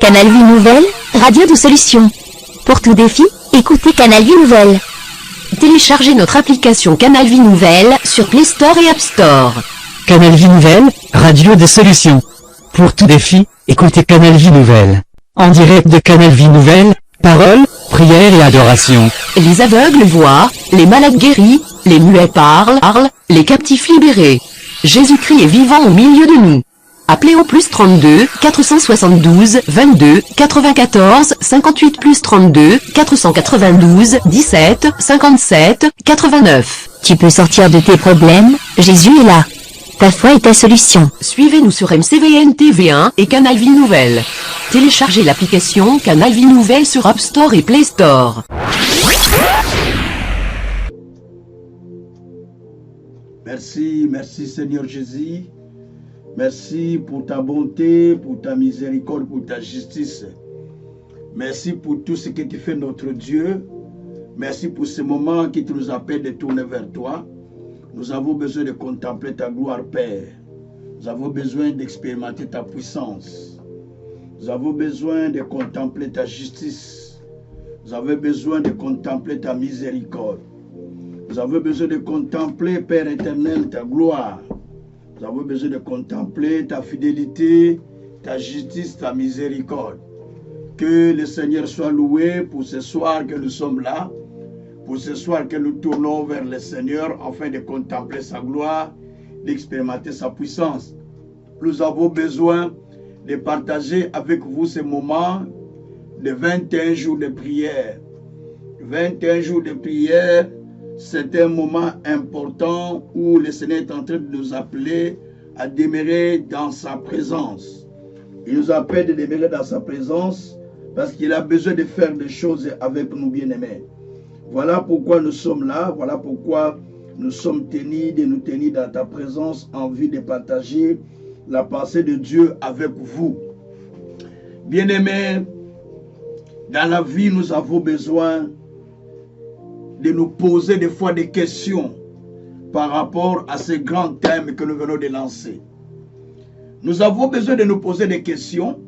Canal Vie Nouvelle, radio de solutions. Pour tout défi, écoutez Canal Vie Nouvelle. Téléchargez notre application Canal Vie Nouvelle sur Play Store et App Store. Canal Vie Nouvelle, radio de solutions. Pour tout défi, écoutez Canal Vie Nouvelle. En direct de Canal Vie Nouvelle, paroles, prières et adoration. Les aveugles voient, les malades guéris, les muets parlent, les captifs libérés. Jésus-Christ est vivant au milieu de nous. Appelez au plus 32 472 22 94 58 plus 32 492 17 57 89. Tu peux sortir de tes problèmes, Jésus est là. Ta foi est ta solution. Suivez-nous sur MCVN TV1 et Canal Vie Nouvelle. Téléchargez l'application Canal Vie Nouvelle sur App Store et Play Store. Merci Seigneur Jésus. Merci pour ta bonté, pour ta miséricorde, pour ta justice. Merci pour tout ce que tu fais, notre Dieu. Merci pour ce moment qui nous appelle de tourner vers toi. Nous avons besoin de contempler ta gloire, Père. Nous avons besoin d'expérimenter ta puissance. Nous avons besoin de contempler ta justice. Nous avons besoin de contempler ta miséricorde. Nous avons besoin de contempler, Père éternel, ta gloire. Nous avons besoin de contempler ta fidélité, ta justice, ta miséricorde. Que le Seigneur soit loué pour ce soir que nous sommes là, pour ce soir que nous tournons vers le Seigneur afin de contempler sa gloire, d'expérimenter sa puissance. Nous avons besoin de partager avec vous ce moment de 21 jours de prière. 21 jours de prière. C'est un moment important où le Seigneur est en train de nous appeler à demeurer dans sa présence. Il nous appelle de demeurer dans sa présence parce qu'il a besoin de faire des choses avec nous, bien-aimés. Voilà pourquoi nous sommes là, voilà pourquoi nous sommes tenus de nous tenir dans ta présence en vue de partager la pensée de Dieu avec vous. Bien-aimés, dans la vie, nous avons besoin de nous poser des fois des questions par rapport à ce grand thème que nous venons de lancer. Nous avons besoin de nous poser des questions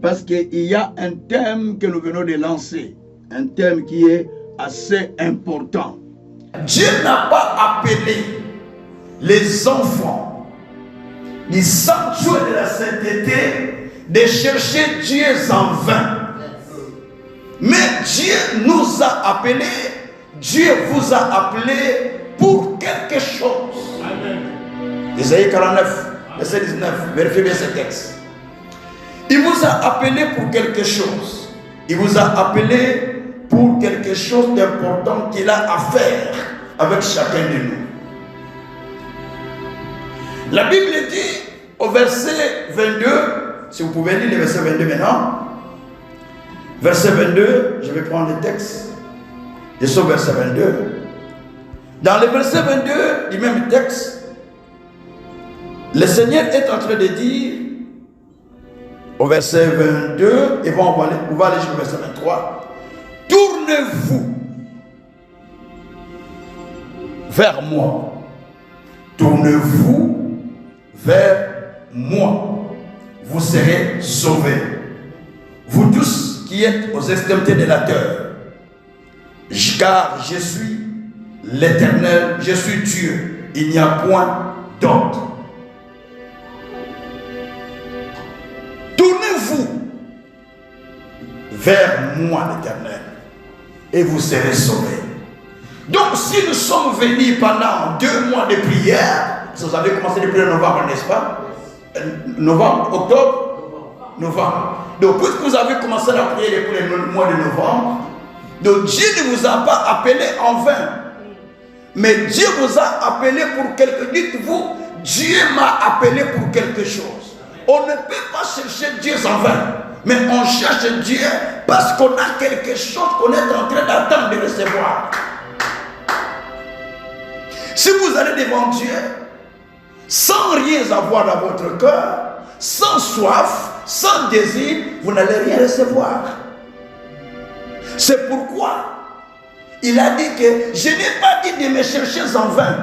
parce qu'il y a un thème que nous venons de lancer, un thème qui est assez important. Dieu n'a pas appelé les enfants du sanctuaire de la sainteté de chercher Dieu en vain. Mais Dieu nous a appelés, Dieu vous a appelé pour quelque chose. Amen. Isaïe 49, verset 19, vérifiez bien ce texte. Il vous a appelé pour quelque chose. Il vous a appelé pour quelque chose d'important qu'il a à faire avec chacun de nous. La Bible dit au verset 22, si vous pouvez lire le verset 22 maintenant. Verset 22, je vais prendre le texte. Je suis au verset 22. Dans le verset 22 du même texte, le Seigneur est en train de dire, au verset 22, et on va aller jusqu'au verset 23, tournez-vous vers moi. Tournez-vous vers moi. Vous serez sauvés. Vous tous qui êtes aux extrémités de la terre. Car je suis l'Éternel, je suis Dieu. Il n'y a point d'autre. Tournez-vous vers moi, l'Éternel, et vous serez sauvés. Donc, si nous sommes venus pendant 2 mois de prière, vous avez commencé depuis le novembre, n'est-ce pas? Novembre, octobre, novembre. Donc, puisque vous avez commencé à prier depuis le mois de novembre, donc Dieu ne vous a pas appelé en vain. Mais Dieu vous a appelé pour quelque chose. Dites-vous, Dieu m'a appelé pour quelque chose. On ne peut pas chercher Dieu en vain. Mais on cherche Dieu parce qu'on a quelque chose qu'on est en train d'attendre de recevoir. Si vous allez devant Dieu, sans rien avoir dans votre cœur, sans soif, sans désir, vous n'allez rien recevoir. C'est pourquoi il a dit que je n'ai pas dit de me chercher en vain.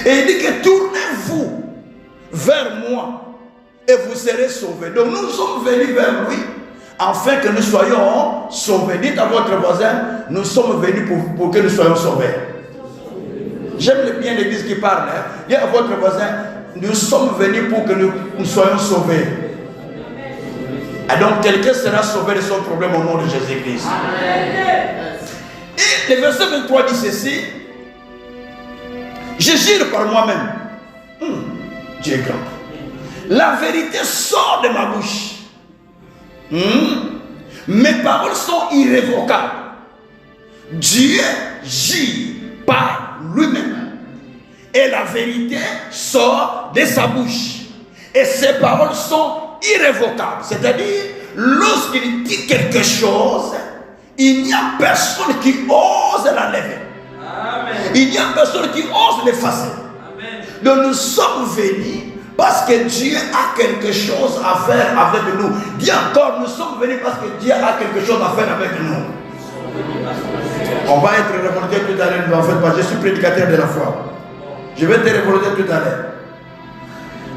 Et il dit que tournez-vous vers moi et vous serez sauvés. Donc nous sommes venus vers lui afin que nous soyons sauvés. Dites à votre voisin, nous sommes venus pour que nous soyons sauvés. J'aime bien l'église qui parle. Hein. Dites à votre voisin, nous sommes venus pour que nous soyons sauvés. Et donc quelqu'un sera sauvé de son problème au nom de Jésus-Christ. Et le verset 23 dit ceci. Je jure par moi-même. Dieu est grand. La vérité sort de ma bouche. Mes paroles sont irrévocables. Dieu gît par lui-même. Et la vérité sort de sa bouche. Et ses paroles sont irrévocables. C'est-à-dire, lorsqu'il dit quelque chose, il n'y a personne qui ose l'enlever. Il n'y a personne qui ose l'effacer. Donc nous sommes venus parce que Dieu a quelque chose à faire avec nous. Dis encore, nous sommes venus parce que Dieu a quelque chose à faire avec nous. On va être révolté tout à l'heure, ne vous en faites pas. Je suis prédicateur de la foi. Je vais te révolter tout à l'heure.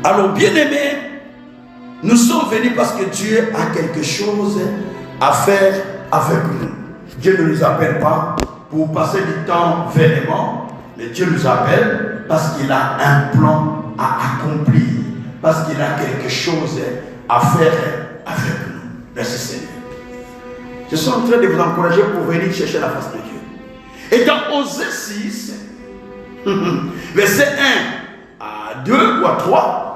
Alors, bien-aimés, nous sommes venus parce que Dieu a quelque chose à faire avec nous. Dieu ne nous appelle pas pour passer du temps vainement, mais Dieu nous appelle parce qu'il a un plan à accomplir, parce qu'il a quelque chose à faire avec nous. Merci Seigneur. Je suis en train de vous encourager pour venir chercher la face de Dieu. Et dans Osée 6, verset 1 à 2 ou à 3,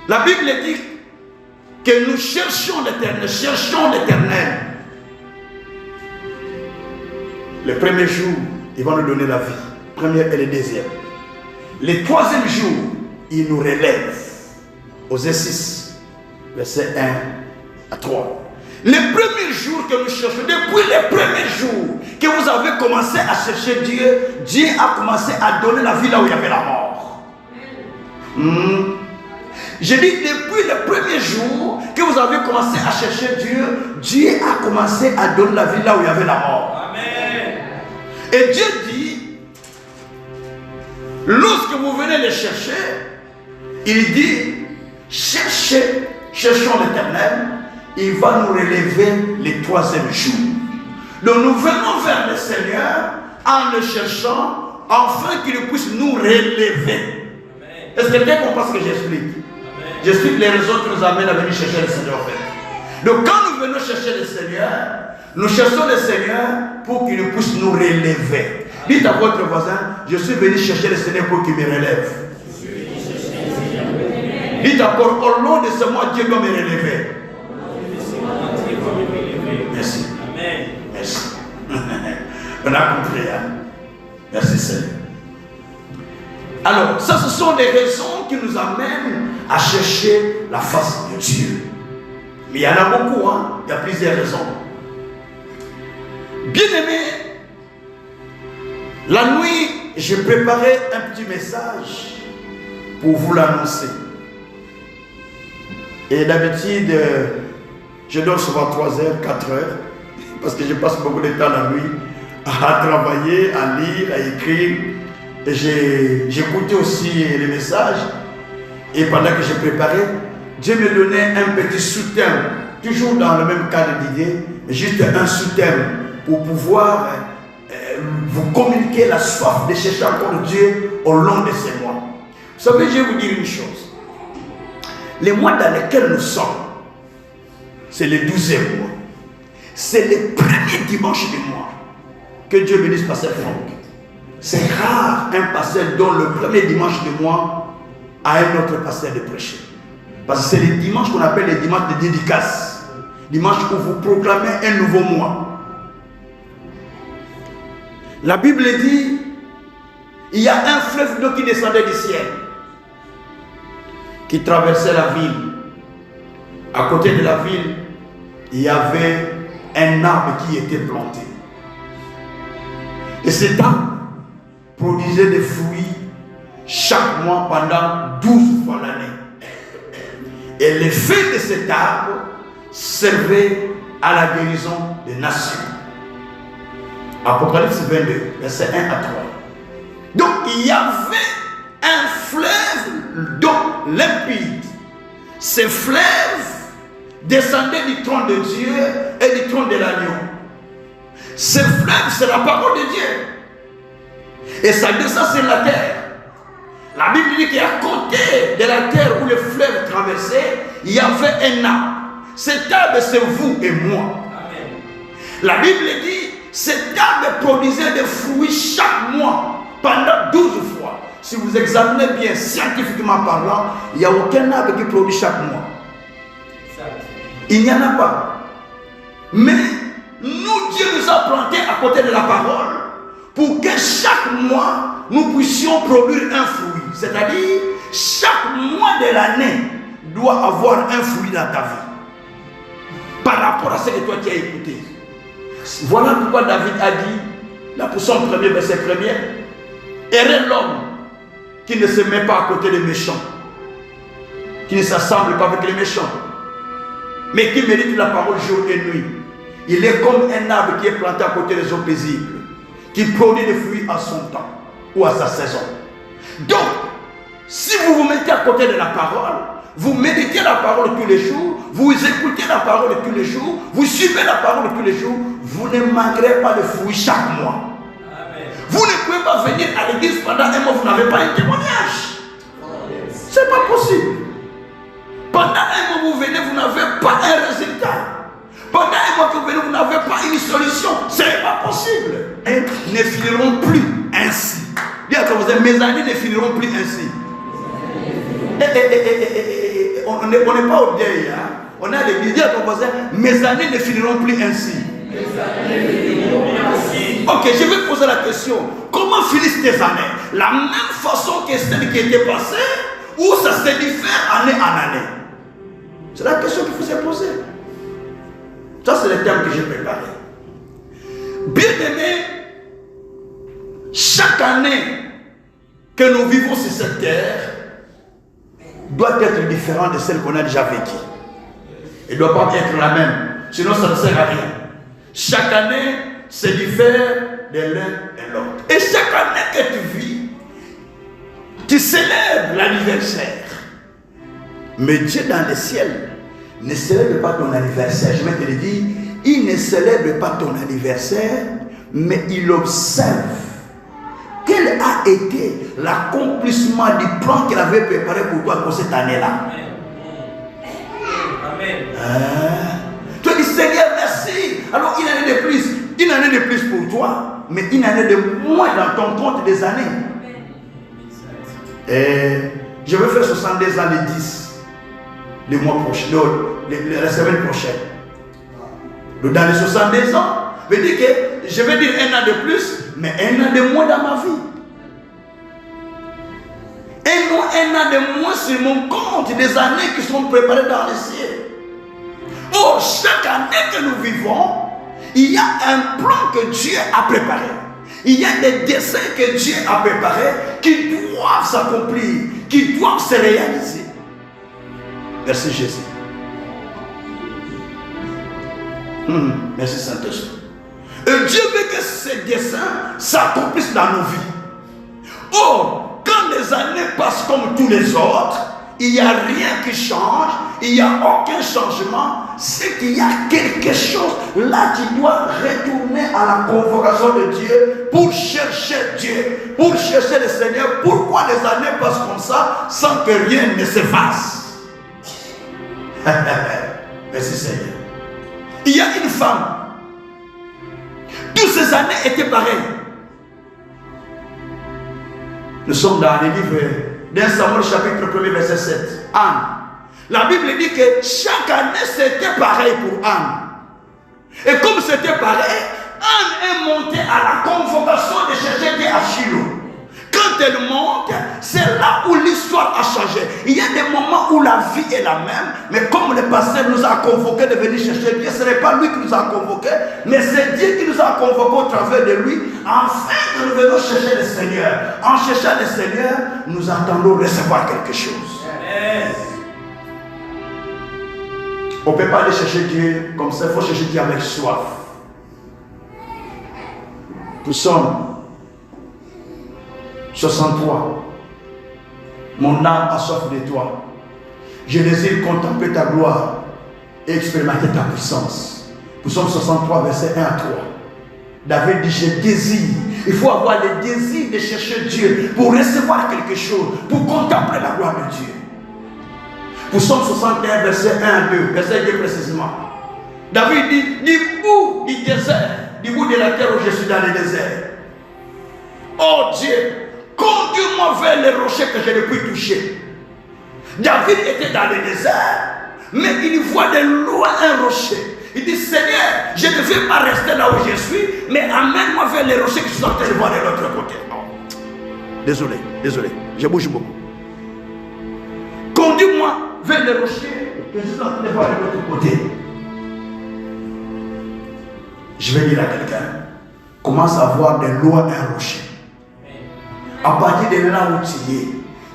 la Bible dit que nous cherchons l'Éternel. Le premier jour, il va nous donner la vie. Première et le deuxième. Le troisième jour, il nous relève. Osée 6, verset 1 à 3. Le premier jour que nous cherchons, depuis le premier jour que vous avez commencé à chercher Dieu, Dieu a commencé à donner la vie là où il y avait la mort. Je dis depuis le premier jour que vous avez commencé à chercher Dieu, Dieu a commencé à donner la vie là où il y avait la mort. Amen. Et Dieu dit, lorsque vous venez le chercher, il dit, cherchons l'Éternel, il va nous relever le troisième jour. Donc nous venons vers le Seigneur en le cherchant, afin qu'il puisse nous relever. Est-ce que quelqu'un comprend ce que j'explique? J'explique les raisons qui nous amènent à venir chercher le Seigneur en fait. Donc quand nous venons chercher le Seigneur, nous cherchons le Seigneur pour qu'il puisse nous relever. Dites à votre voisin, je suis venu chercher le Seigneur pour qu'il me relève. Dites encore, au long de ce mois, Dieu doit me relever. Merci. Merci. On a compris. Hein? Merci Seigneur. Alors, ça, ce sont des raisons qui nous amènent à chercher la face de Dieu. Mais il y en a beaucoup, hein? Il y a plusieurs raisons. Bien-aimés, la nuit, j'ai préparé un petit message pour vous l'annoncer. Et d'habitude, je dors souvent 3 heures, 4 heures, parce que je passe beaucoup de temps la nuit à travailler, à lire, à écrire. Et j'écoutais aussi les messages. Et pendant que j'ai préparé, Dieu me donnait un petit sous-thème, toujours dans le même cadre d'idée, juste un sous-thème pour pouvoir vous communiquer la soif de chercher encore Dieu au long de ces mois. Vous savez, je vais vous dire une chose. Les mois dans lesquels nous sommes, c'est le 12e mois. C'est le premier dimanche du mois. Que Dieu bénisse Pasteur Franck. C'est rare un pasteur dont le premier dimanche du mois a un autre pasteur de prêcher. Parce que c'est le dimanche qu'on appelle le dimanche de dédicace. Dimanche où vous proclamez un nouveau mois. La Bible dit, il y a un fleuve d'eau qui descendait du ciel, qui traversait la ville. À côté de la ville, il y avait un arbre qui était planté. Et cet arbre produisait des fruits chaque mois pendant 12 fois l'année. Et les feuilles de cet arbre servaient à la guérison des nations. Apocalypse 22, verset 1 à 3. Donc il y avait un fleuve d'eau limpide. Ces fleuves descendaient du trône de Dieu et du trône de l'agneau. Ces fleuves, c'est la parole de Dieu. Et ça descend sur la terre. La Bible dit qu'à côté de la terre où le fleuve traversait, il y avait un arbre. Cet arbre, c'est vous et moi. Amen. La Bible dit, cet arbre produisait des fruits chaque mois, pendant 12 fois. Si vous examinez bien, scientifiquement parlant, il n'y a aucun arbre qui produit chaque mois. Il n'y en a pas. Mais nous, Dieu nous a plantés à côté de la parole pour que chaque mois, nous puissions produire un fruit. C'est-à-dire, chaque mois de l'année doit avoir un fruit dans ta vie. Par rapport à ce que toi tu as écouté. Voilà pourquoi David a dit, là pour son premier verset premier, heureux l'homme qui ne se met pas à côté des méchants, qui ne s'assemble pas avec les méchants, mais qui médite la parole jour et nuit. Il est comme un arbre qui est planté à côté des eaux paisibles, qui produit des fruits à son temps ou à sa saison. Donc, si vous vous mettez à côté de la parole, vous méditez la parole tous les jours, vous écoutez la parole tous les jours, vous suivez la parole tous les jours, vous ne manquerez pas de fruits chaque mois. Amen. Vous ne pouvez pas venir à l'église pendant un mois, vous n'avez pas un témoignage. Ce n'est pas possible. Pendant un mois, vous venez, vous n'avez pas un résultat. Pendant un mois que vous venez, vous n'avez pas une solution. Ce n'est pas possible. Et ne finiront plus ainsi. Bien que vous êtes, mes années ne finiront plus ainsi. On n'est pas au deuil, hein? On est à l'église. Dis à ton voisin, mes années ne finiront plus ainsi. Ok, je vais poser la question. Comment finissent tes années? La même façon que celle qui était passée, ou ça se diffère année en année? C'est la question qu'il faut se poser. Ça, c'est le thème que j'ai préparé. Bien aimé, chaque année que nous vivons sur cette terre doit être différente de celle qu'on a déjà vécue. Elle ne doit pas être la même. Sinon, ça ne sert à rien. Chaque année, c'est diffère de l'un et l'autre. Et chaque année que tu vis, tu célèbres l'anniversaire. Mais Dieu dans le ciel ne célèbre pas ton anniversaire. Je vais te le dire, il ne célèbre pas ton anniversaire, mais il observe quel a été l'accomplissement du plan qu'il avait préparé pour toi pour cette année-là. Amen. Tu dis, Seigneur, merci. Alors, une année de plus. Une année de plus pour toi, mais une année de moins dans ton compte des années. Et je vais faire 62 ans les 10, le mois prochain, la semaine prochaine. Dans les 62 ans, je veux dire que je vais dire un an de plus, mais un an de moins dans ma vie. Un an de moins sur mon compte, des années qui sont préparées dans les cieux. Or, chaque année que nous vivons, il y a un plan que Dieu a préparé. Il y a des desseins que Dieu a préparés qui doivent s'accomplir, qui doivent se réaliser. Merci Jésus. Merci Saint-Esprit. Et Dieu veut que ces desseins s'accomplissent dans nos vies. Or, quand les années passent comme tous les autres, il n'y a rien qui change, il n'y a aucun changement. C'est qu'il y a quelque chose là qui doit retourner à la convocation de Dieu pour chercher Dieu, pour chercher le Seigneur. Pourquoi les années passent comme ça sans que rien ne se fasse? Merci Seigneur. Il y a une femme. Toutes ces années étaient pareilles. Nous sommes dans les livres d'un Samuel chapitre 1 verset 7. Anne. La Bible dit que chaque année c'était pareil pour Anne. Et comme c'était pareil, Anne est montée à la convocation de chercher Dieu à Shiloh. Quand elle monte, c'est là où l'histoire a changé. Il y a des moments où la vie est la même, mais comme le pasteur nous a convoqués de venir chercher Dieu, ce n'est pas lui qui nous a convoqués, mais c'est Dieu qui nous a convoqués au travers de lui, afin que nous venions chercher le Seigneur. En cherchant le Seigneur, nous attendons recevoir quelque chose. On ne peut pas aller chercher Dieu comme ça, il faut chercher Dieu avec soif. Nous sommes 63. Mon âme a soif de toi. Je désire contempler ta gloire et expérimenter ta puissance. Psaume 63, verset 1 à 3. David dit, je désire. Il faut avoir le désir de chercher Dieu pour recevoir quelque chose, pour contempler la gloire de Dieu. Psaume 61, verset 1 à 2, verset 2 précisément. David dit, du bout du désert, du bout de la terre où je suis dans le désert. Oh Dieu, conduis-moi vers les rochers que je ne puis toucher. David était dans le désert, mais il voit de loin un rocher. Il dit, Seigneur, je ne vais pas rester là où je suis, mais amène-moi vers les rochers que je suis en train de voir de l'autre côté. Oh. Désolé, je bouge beaucoup. Conduis-moi vers les rochers que je suis en train de voir de l'autre côté. Je vais dire à quelqu'un, commence à voir de loin un rocher. À partir de là où tu es,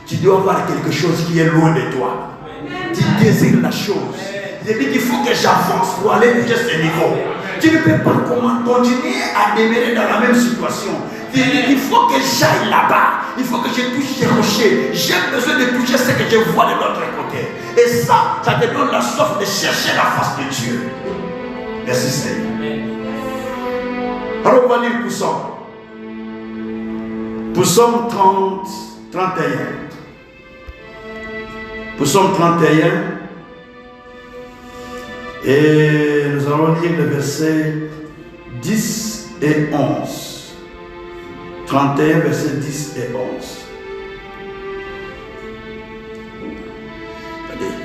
tu dois voir quelque chose qui est loin de toi. Tu désires la chose. Je dis qu'il faut que j'avance pour aller jusqu'à ce niveau. Tu ne peux pas continuer à demeurer dans la même situation. Il faut que j'aille là-bas. Il faut que je touche ces rochers. J'ai besoin de toucher ce que je vois de l'autre côté. Et ça te donne la soif de chercher la face de Dieu. Merci Seigneur. Alors on va lire Psaume 31. Psaume 31. Et nous allons lire le verset 10 et 11. 31, verset 10 et 11. Allez.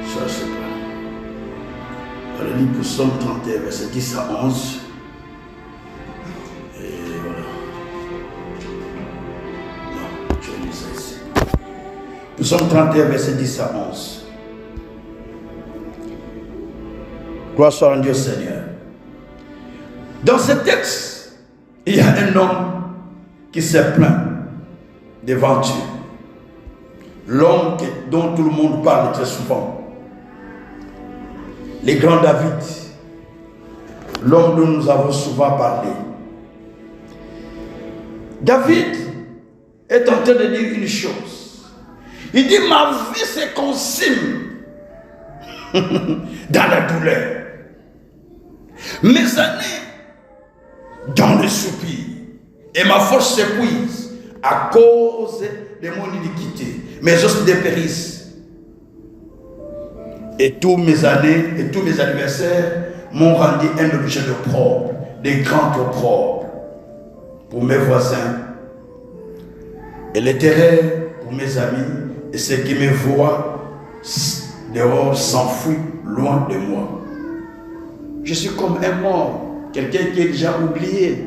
Ça, c'est pas. On va lire Psaume 31, verset 10 à 11. Et voilà. Non, je vais lire ça ici. Psaume 31, verset 10 à 11. Gloire soit en Dieu Seigneur. Dans ce texte, il y a un homme qui s'est plaint devant Dieu. L'homme dont tout le monde parle très souvent. Le grand David. L'homme dont nous avons souvent parlé. David est en train de dire une chose. Il dit, ma vie se consume dans la douleur. Mes années dans le soupir et ma force s'épuise à cause de mon iniquité. Mes os dépérissent. Et tous mes années et tous mes anniversaires m'ont rendu un objet d'opprobre, de grand opprobre pour mes voisins et l'intérêt pour mes amis, et ceux qui me voient dehors s'enfuient loin de moi. Je suis comme un mort, quelqu'un qui est déjà oublié.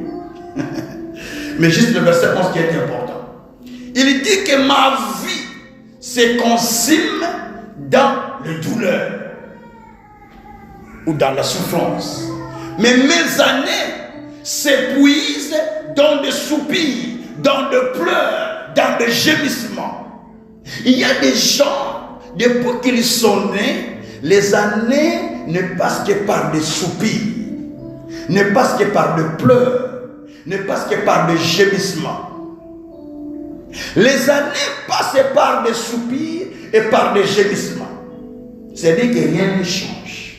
Mais juste le verset 11 qui est important. Il dit que ma vie se consume dans le douleur ou dans la souffrance. Mais mes années s'épuisent dans des soupirs, dans des pleurs, dans des gémissements. Il y a des gens, depuis qu'ils sont nés, les années ne passent que par des soupirs, ne passent que par des pleurs, ne passent que par des gémissements. Les années passent par des soupirs et par des gémissements. C'est-à-dire que rien ne change.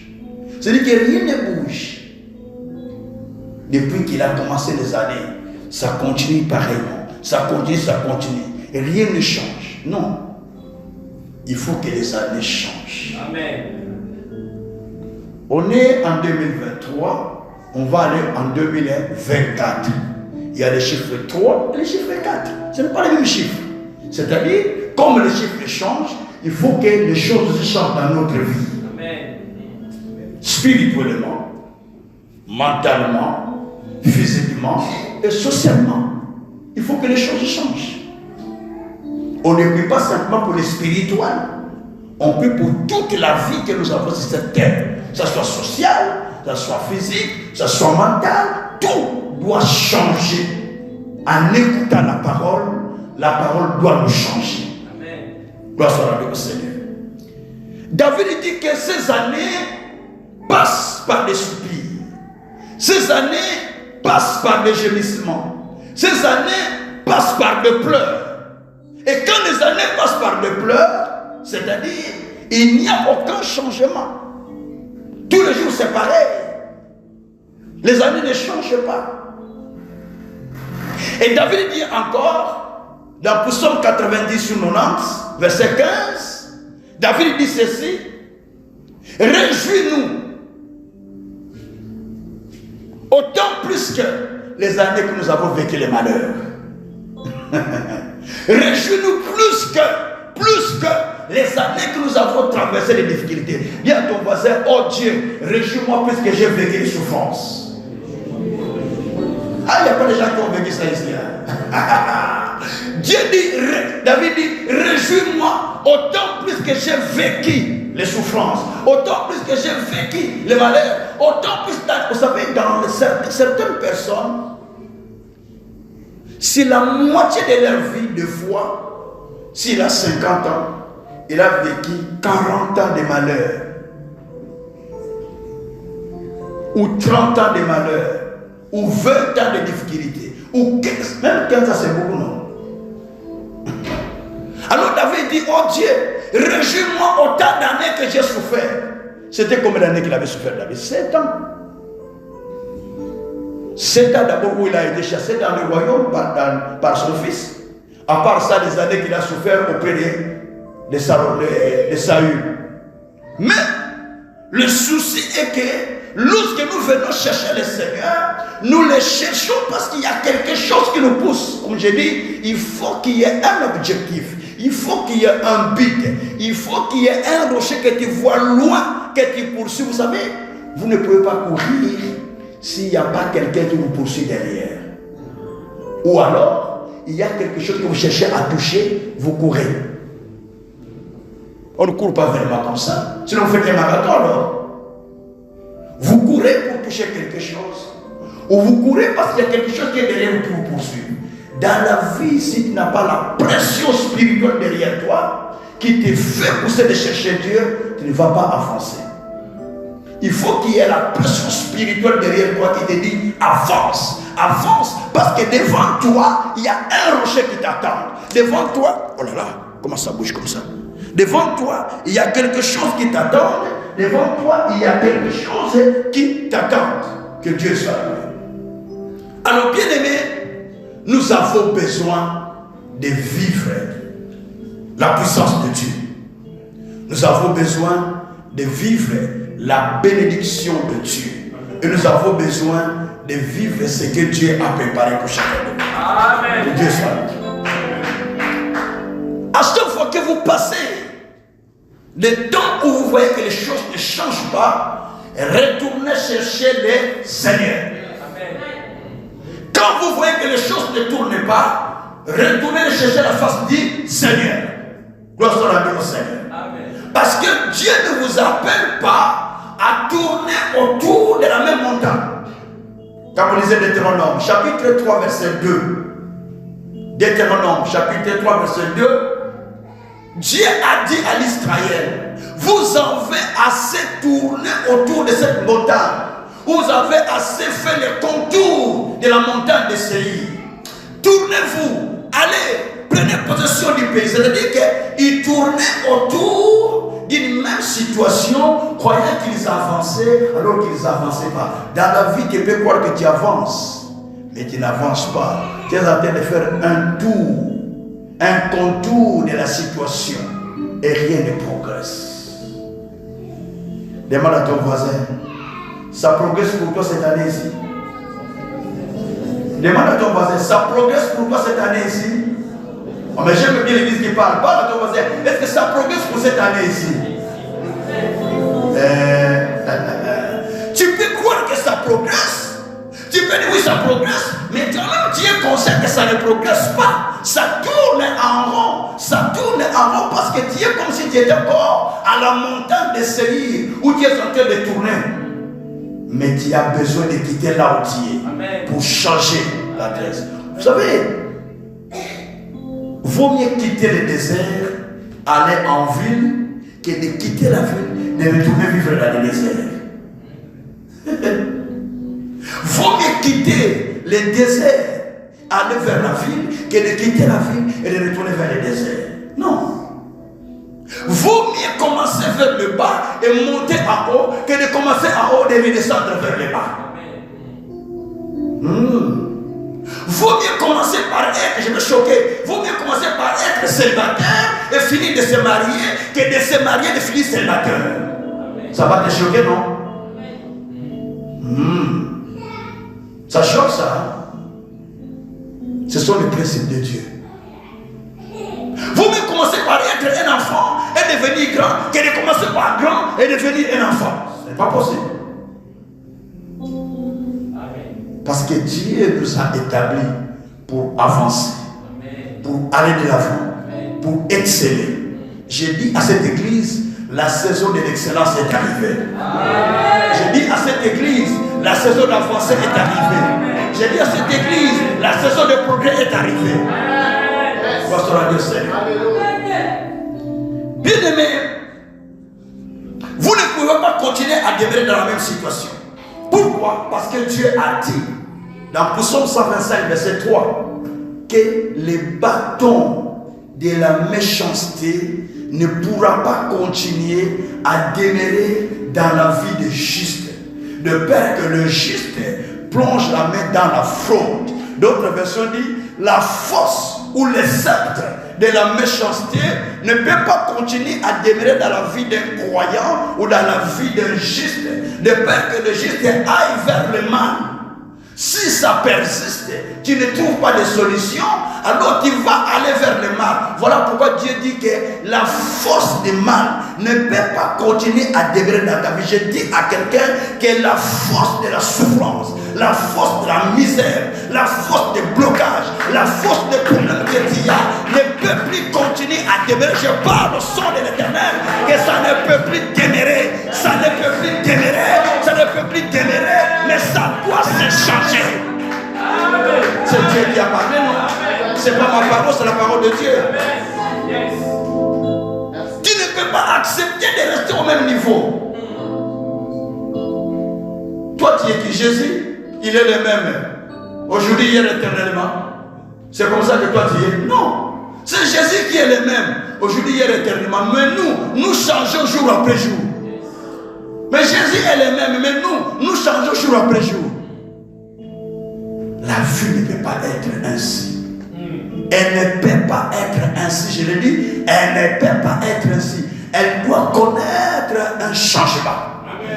C'est-à-dire que rien ne bouge. Depuis qu'il a commencé les années, ça continue pareillement. Ça continue. Et rien ne change. Non. Il faut que les années changent. Amen. On est en 2023, on va aller en 2024. Il y a les chiffres 3 et les chiffres 4. Ce n'est pas les mêmes chiffres. C'est-à-dire, comme les chiffres changent, il faut que les choses changent dans notre vie. Amen. Spirituellement, mentalement, physiquement et socialement. Il faut que les choses changent. On ne prie pas simplement pour le spirituel. On prie pour toute la vie que nous avons sur cette terre. Que ce soit social, que ce soit physique, que ce soit mental. Tout doit changer. En écoutant la parole doit nous changer. Amen. Gloire soit à Dieu, Seigneur. David dit que ces années passent par des soupirs. Ces années passent par des gémissements. Ces années passent par des pleurs. Et quand les années passent par des pleurs, c'est-à-dire, il n'y a aucun changement. Tous les jours, c'est pareil. Les années ne changent pas. Et David dit encore, dans Psaume 90 sur 90, verset 15, David dit ceci, réjouis-nous, autant plus que les années que nous avons vécu les malheurs. Réjouis-nous plus que les années que nous avons traversé les difficultés. Dis à ton voisin, oh Dieu, réjouis-moi plus que j'ai vécu les souffrances. Ah, il n'y a pas de gens qui ont vécu ça ici. Dieu dit, David dit, réjouis-moi autant plus que j'ai vécu les souffrances, autant plus que j'ai vécu les malheurs, autant plus, vous savez, dans certaines personnes, si la moitié de leur vie de foi, s'il a 50 ans, il a vécu 40 ans de malheur, ou 30 ans de malheur, ou 20 ans de difficulté, ou 15, même 15 ans c'est beaucoup, non? Alors David dit, oh Dieu, réjouis-moi autant d'années que j'ai souffert. C'était combien d'années qu'il avait souffert, David? 7 ans. 7 ans d'abord où il a été chassé dans le royaume par son fils. À part ça, les années qu'il a souffert auprès de Saül. Mais le souci est que lorsque nous venons chercher le Seigneur, nous le cherchons parce qu'il y a quelque chose qui nous pousse. Comme je dis, il faut qu'il y ait un objectif. Il faut qu'il y ait un but. Il faut qu'il y ait un rocher que tu vois loin, que tu poursuis. Vous savez, vous ne pouvez pas courir s'il n'y a pas quelqu'un qui vous poursuit derrière. Ou alors, il y a quelque chose que vous cherchez à toucher, vous courez. On ne court pas vraiment comme ça. Sinon, vous faites un marathon alors. Vous courez pour toucher quelque chose. Ou vous courez parce qu'il y a quelque chose qui est derrière vous qui vous poursuit. Dans la vie, si tu n'as pas la pression spirituelle derrière toi, qui te fait pousser de chercher Dieu, tu ne vas pas avancer. Il faut qu'il y ait la pression spirituelle derrière toi qui te dit avance, avance, parce que devant toi, il y a un rocher qui t'attend. Devant toi, oh là là, comment ça bouge comme ça? Devant toi, il y a quelque chose qui t'attend. Devant toi, il y a quelque chose qui t'attend. Que Dieu soit loué. Alors, bien aimé, nous avons besoin de vivre la puissance de Dieu. Nous avons besoin de vivre la bénédiction de Dieu. Et nous avons besoin de vivre ce que Dieu a préparé pour chacun de nous. Amen. Que Dieu soit loué. À chaque fois que vous passez le temps où vous voyez que les choses ne changent pas, retournez chercher le Seigneur. Quand vous voyez que les choses ne tournent pas, retournez chercher la face du Seigneur. Gloire soit rendue au Seigneur. Amen. Parce que Dieu ne vous appelle pas à tourner autour de la même montagne. Quand vous lisez Deutéronome, chapitre 3, verset 2. Deutéronome, chapitre 3, verset 2. Dieu a dit à l'Israël, vous avez assez tourné autour de cette montagne. Vous avez assez fait le contour de la montagne de Séir. Tournez-vous, allez, prenez possession du pays. C'est-à-dire qu'ils tournaient autour d'une même situation, croyant qu'ils avançaient alors qu'ils n'avançaient pas. Dans la vie, tu peux croire que tu avances, mais tu n'avances pas. Tu es en train de faire un tour, un contour de la situation et rien ne progresse. Demande à ton voisin, ça progresse pour toi cette année-ci? Demande à ton voisin, ça progresse pour toi cette année-ci? Oh, mais j'aime bien l'église qui parle. Parle à ton voisin, est-ce que ça progresse pour cette année-ci? Tu peux croire que ça progresse. Tu peux dire oui, ça progresse, mais quand même Dieu conscient que ça ne progresse pas. Ça tourne en rond. Ça tourne en rond parce que Dieu est comme si tu étais encore à la montagne de Séir où tu es en train de tourner. Mais tu as besoin de quitter là où tu es pour changer l'adresse. Vous savez, vaut mieux quitter le désert, aller en ville, que de quitter la ville, de retourner vivre dans le désert. Vaut mieux quitter le désert, aller vers la ville que de quitter la ville et de retourner vers le désert. Non. Vaut mieux commencer vers le bas et monter en haut que de commencer en haut et de redescendre vers le bas. Vaut mieux commencer par être, je me choquer, vaut mieux commencer par être célibataire et finir de se marier que de se marier et de finir célibataire. Ça va te choquer, non? Ça choque, ça. Ce sont les principes de Dieu. Vaut mieux commencer par être un enfant et devenir grand que de commencer par grand et devenir un enfant. Ce n'est pas possible. Parce que Dieu nous a établis pour avancer, pour aller de l'avant, pour exceller. J'ai dit à cette église, la saison de l'excellence est arrivée. J'ai dit à cette église, la saison d'avancée est arrivée. J'ai dit à cette église, la saison de progrès est arrivée. Pasteur Dieu Seigneur. Bien aimé, vous ne pouvez pas continuer à demeurer dans la même situation. Pourquoi? Parce que Dieu a dit dans Psaume 125, verset 3, que les bâtons de la méchanceté ne pourra pas continuer à demeurer dans la vie des justes, de peur que le juste plonge la main dans la fraude. D'autres versions disent la force ou le sceptre de la méchanceté ne peut pas continuer à demeurer dans la vie d'un croyant ou dans la vie d'un juste, de peur que le juste aille vers le mal. Si ça persiste, tu ne trouves pas de solution, alors tu vas aller vers le mal. Voilà pourquoi Dieu dit que la force du mal ne peut pas continuer à demeurer dans ta vie. Je dis à quelqu'un que la force de la souffrance, la force de la misère, la force des blocages, la force des problèmes que tu as ne peut plus continuer à demeurer. Je parle au son de l'Éternel que ça ne peut plus demeurer, ça ne peut plus demeurer, ça ne peut plus demeurer, mais ça doit se changer. C'est Dieu qui a parlé, non? C'est pas ma parole, c'est la parole de Dieu. Tu ne peux pas accepter de rester au même niveau. Toi, tu es qui? Jésus, il est le même. Aujourd'hui, hier, éternellement. C'est comme ça que toi, tu es. Non. C'est Jésus qui est le même. Aujourd'hui, hier, éternellement. Mais nous changeons jour après jour. Mais Jésus est le même. Mais nous changeons jour après jour. La vie ne peut pas être ainsi. Elle ne peut pas être ainsi. Je le dis, elle ne peut pas être ainsi. Elle doit connaître un changement.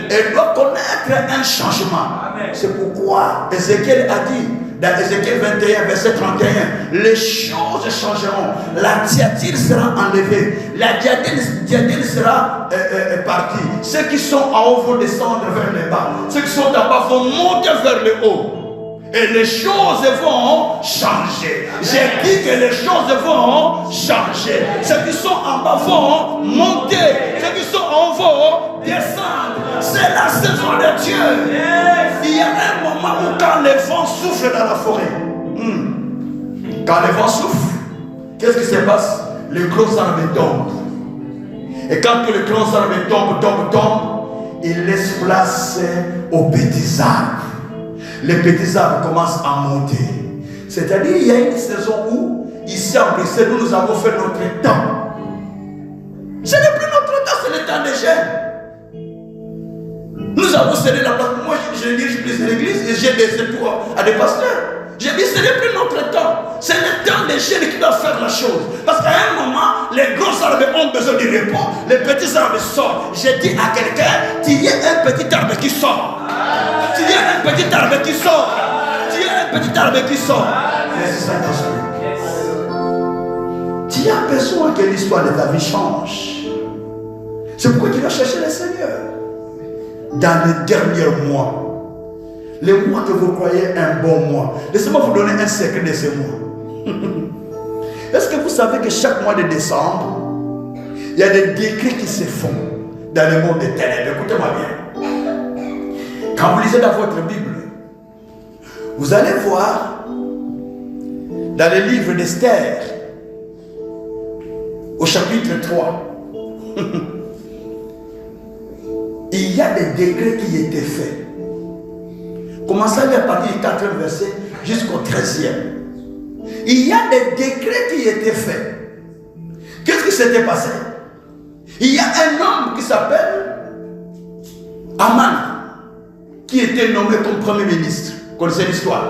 Elle doit connaître un changement. C'est pourquoi Ézéchiel a dit, dans Ézéchiel 21, verset 31, les choses changeront. La diadème sera enlevée. La diadème sera partie. Ceux qui sont en haut vont descendre vers le bas. Ceux qui sont en bas vont monter vers le haut. Et les choses vont changer. J'ai dit que les choses vont changer. Ceux qui sont en bas vont monter. Ceux qui sont en haut vont descendre. C'est la saison de Dieu. Il y a un moment où quand le vent souffle dans la forêt, quand le vent souffle, qu'est-ce qui se passe? Les gros arbres tombent. Et quand les gros arbres tombent, ils laissent place aux petits arbres. Les petits arbres commencent à monter. C'est-à-dire, il y a une saison où, ici à Bruxelles, nous avons fait notre temps. Ce n'est plus notre temps, c'est le temps des jeunes. Nous avons cédé la place. Moi, je dirige plus l'église et j'ai des étoiles à des pasteurs. J'ai dit, ce n'est plus notre temps. C'est le temps des jeunes qui doivent faire la chose. Parce qu'à un moment, les gros arbres ont besoin du repos. Les petits arbres sortent. J'ai dit à quelqu'un, tu y a un petit arbre qui sort. Tu y a un petit arbre qui sort. Tu y a un petit arbre qui sort. Tu as besoin que l'histoire de ta vie change. C'est pourquoi tu vas chercher le Seigneur. Dans les derniers mois, les mois que vous croyez un bon mois, laissez-moi vous donner un secret de ces mois. Est-ce que vous savez que chaque mois de décembre, il y a des décrets qui se font dans le monde des ténèbres? Écoutez-moi bien. Quand vous lisez dans votre Bible, vous allez voir dans le livre d'Esther, au chapitre 3, il y a des décrets qui étaient faits. Commençons à partir du 4e verset jusqu'au 13e. il y a des décrets qui étaient faits. Qu'est-ce qui s'était passé? Il y a un homme qui s'appelle Aman, qui était nommé comme premier ministre. Vous connaissez l'histoire.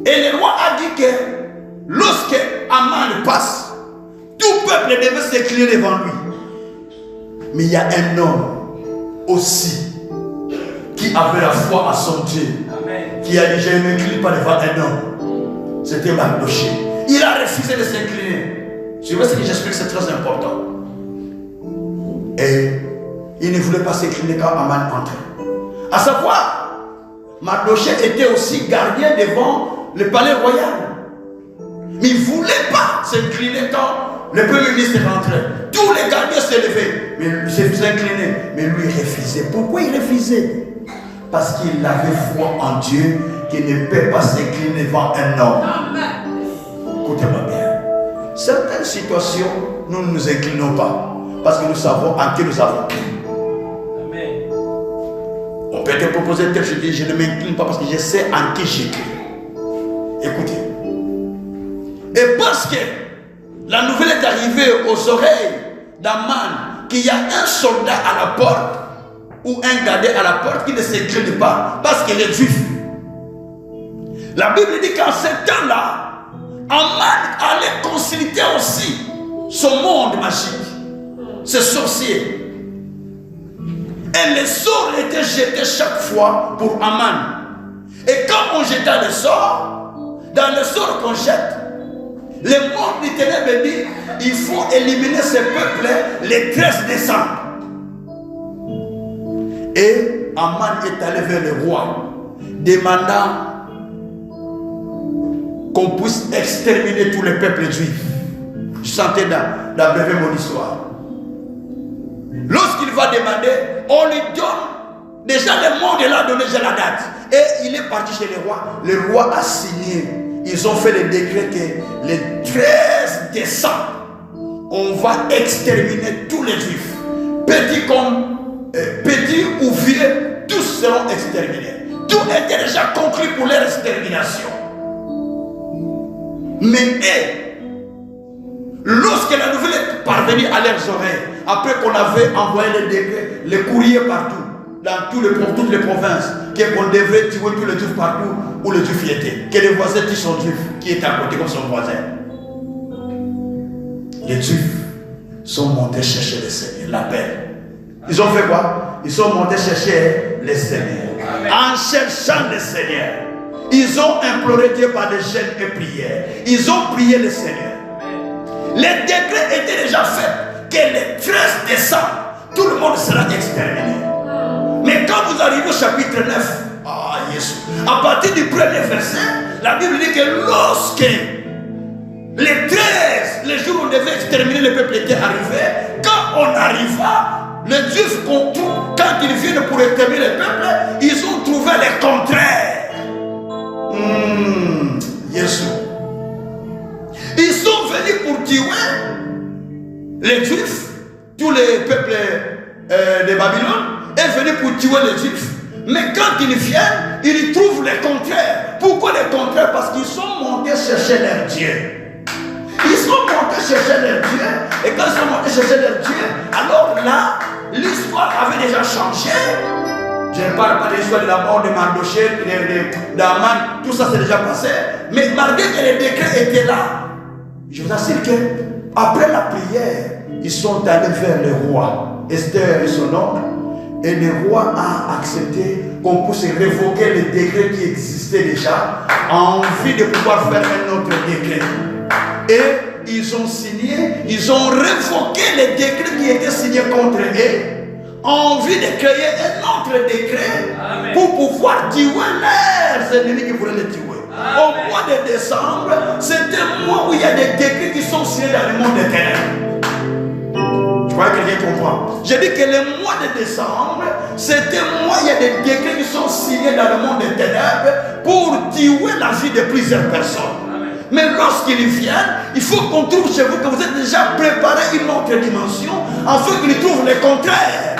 Et le roi a dit que lorsque Aman passe, tout peuple devait s'incliner devant lui. Mais il y a un homme aussi qui avait la foi à son Dieu. Amen. Qui a dit: je ne m'incline pas devant un homme. C'était Mardochée. Il a refusé de s'incliner. Tu vois ce que j'explique, c'est très important. Et il ne voulait pas s'incliner quand Aman entrait. À savoir, Mardochée était aussi gardien devant le palais royal. Mais il ne voulait pas s'incliner quand le premier ministre rentrait. Tous les gardiens se levaient, mais il se faisait incliner. Mais lui, il refusait. Pourquoi il refusait? Parce qu'il avait foi en Dieu, qu'il ne peut pas s'incliner devant un homme. Écoutez-moi bien. Certaines situations, nous ne nous inclinons pas, parce que nous savons en qui nous avons cru. On peut te proposer tel, je dis: je ne m'incline pas parce que je sais en qui j'ai cru. Écoutez. Et parce que la nouvelle est arrivée aux oreilles d'Aman qu'il y a un soldat à la porte ou un gardien à la porte qui ne s'incline pas parce qu'il est juif. La Bible dit qu'en ce temps-là, Aman allait consulter aussi son monde magique, ses sorciers. Et les sorts étaient jetés chaque fois pour Aman. Et quand on jetait les sorts, dans les sorts qu'on jette, le monde du ténèbre dit: il faut éliminer ce peuple les 13 décembre. Et Aman est allé vers le roi, demandant qu'on puisse exterminer tous les peuples juifs. Je sentais d'abreuver mon histoire. Lorsqu'il va demander, on lui donne, déjà le monde l'a donné déjà la date. Et il est parti chez le roi. Le roi a signé. Ils ont fait le décret que le 13 décembre, on va exterminer tous les juifs. Petits ou vieux, tous seront exterminés. Tout était déjà conclu pour leur extermination. Mais lorsque la nouvelle est parvenue à leurs oreilles, après qu'on avait envoyé les décrets, les courriers partout, dans toutes les provinces, qu'on devrait tuer tous les juifs partout où les juifs y étaient, que les voisins qui sont juifs, qui est à côté comme son voisin. Les juifs sont montés chercher le Seigneur, la paix. Ils ont fait quoi? Ils sont montés chercher le Seigneur. En cherchant le Seigneur, ils ont imploré Dieu par des jeûnes et prières. Ils ont prié le Seigneur. Les décrets étaient déjà faits que le 13 décembre, tout le monde sera exterminé. Mais quand vous arrivez au chapitre 9, à partir du premier verset, la Bible dit que lorsque les 13, les jours où on devait exterminer le peuple était arrivé, quand on arriva, les Juifs, quand ils viennent pour exterminer le peuple, ils ont trouvé le contraire. Jésus. Ils sont venus pour tuer les Juifs, tous les peuples de Babylone, est venu pour tuer les Juifs. Mais quand ils viennent, ils trouvent le contraire. Pourquoi le contraire? Parce qu'ils sont montés chercher leur Dieu. Ils sont montés chercher leur Dieu. Et quand ils sont montés chercher leur Dieu, alors là, l'histoire avait déjà changé. Je ne parle pas de l'histoire de la mort de Mardochée, d'Aman, tout ça c'est déjà passé. Mais malgré que les décrets étaient là, je vous assure qu'après la prière, ils sont allés vers le roi, Esther et son oncle. Et le roi a accepté qu'on puisse révoquer les décrets qui existaient déjà, en vue de pouvoir faire un autre décret. Et ils ont signé, ils ont révoqué les décrets qui étaient signés contre eux, en vue de créer un autre décret. Amen. Pour pouvoir tuer leurs ennemis qui voulaient les tuer. Amen. Au mois de décembre, c'est un mois où il y a des décrets qui sont signés dans le monde des ténèbres. Je crois que quelqu'un comprend. J'ai dit que le mois de décembre, c'est un mois où il y a des décrets qui sont signés dans le monde des ténèbres pour tuer la vie de plusieurs personnes. Amen. Mais lorsqu'ils viennent, il faut qu'on trouve chez vous que vous êtes déjà préparé une autre dimension afin qu'ils trouvent le contraire.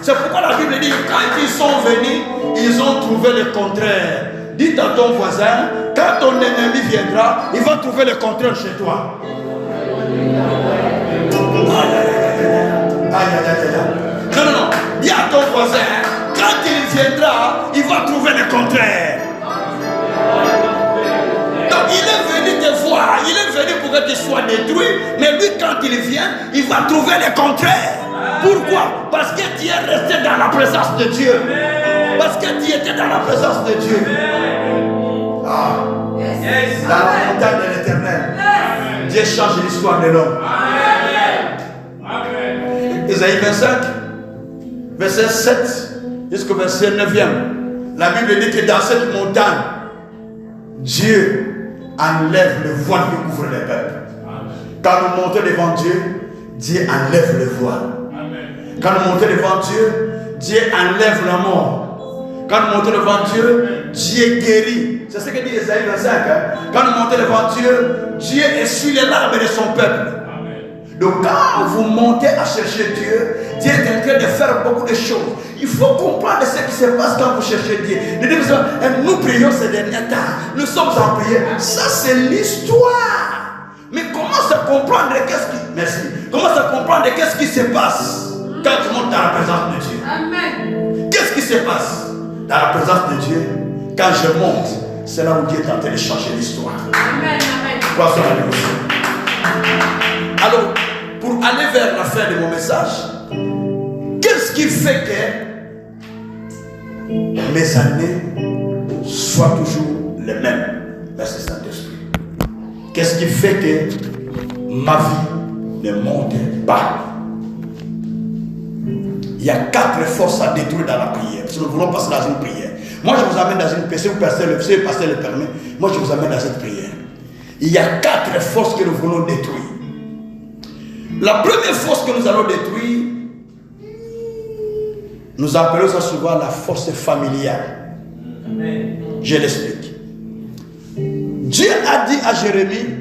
C'est pourquoi la Bible dit quand ils sont venus, ils ont trouvé le contraire. Dites à ton voisin, quand ton ennemi viendra, il va trouver le contrôle chez toi. Non, non, non. Dis à ton voisin, quand il viendra, il va trouver le contraire. Donc il est venu te voir, il est venu pour que tu sois détruit, mais lui quand il vient, il va trouver le contraire. Pourquoi? Parce que tu es resté dans la présence de Dieu. Parce que tu étais dans la présence de Dieu. Ah. Dans la montagne de l'Éternel, Dieu change l'histoire de l'homme. Isaïe 25, verset 7 jusqu'au verset 9e. La Bible dit que dans cette montagne, Dieu enlève le voile qui couvre les peuples. Quand nous montons devant Dieu, Dieu enlève le voile. Quand nous montons devant Dieu, Dieu enlève la mort. Quand nous montons devant Dieu, Dieu guérit. C'est ce que dit Isaïe 25. Quand nous montons devant Dieu, Dieu essuie les larmes de son peuple. Donc quand vous montez à chercher Dieu, Dieu est en train de faire beaucoup de choses. Il faut comprendre ce qui se passe quand vous cherchez Dieu. Nous prions ces derniers temps. Nous sommes en prière. Ça c'est l'histoire. Mais comment ça comprendre Comment ça comprendre qu'est-ce qui se passe quand tu montes dans la présence de Dieu? Amen. Qu'est-ce qui se passe dans la présence de Dieu? Quand je monte, c'est là où Dieu est en train de changer l'histoire. Amen. Amen. Alors, pour aller vers la fin de mon message, qu'est-ce qui fait que mes années soient toujours les mêmes? Merci Saint-Esprit. Qu'est-ce qui fait que ma vie ne monte pas? Il y a 4 forces à détruire dans la prière. Si nous voulons passer dans une prière, moi je vous amène dans une prière. Si vous passez le permis, moi je vous amène dans cette prière. Il y a 4 forces que nous voulons détruire. La première force que nous allons détruire, nous appelons ça souvent la force familiale. Je l'explique. Dieu a dit à Jérémie,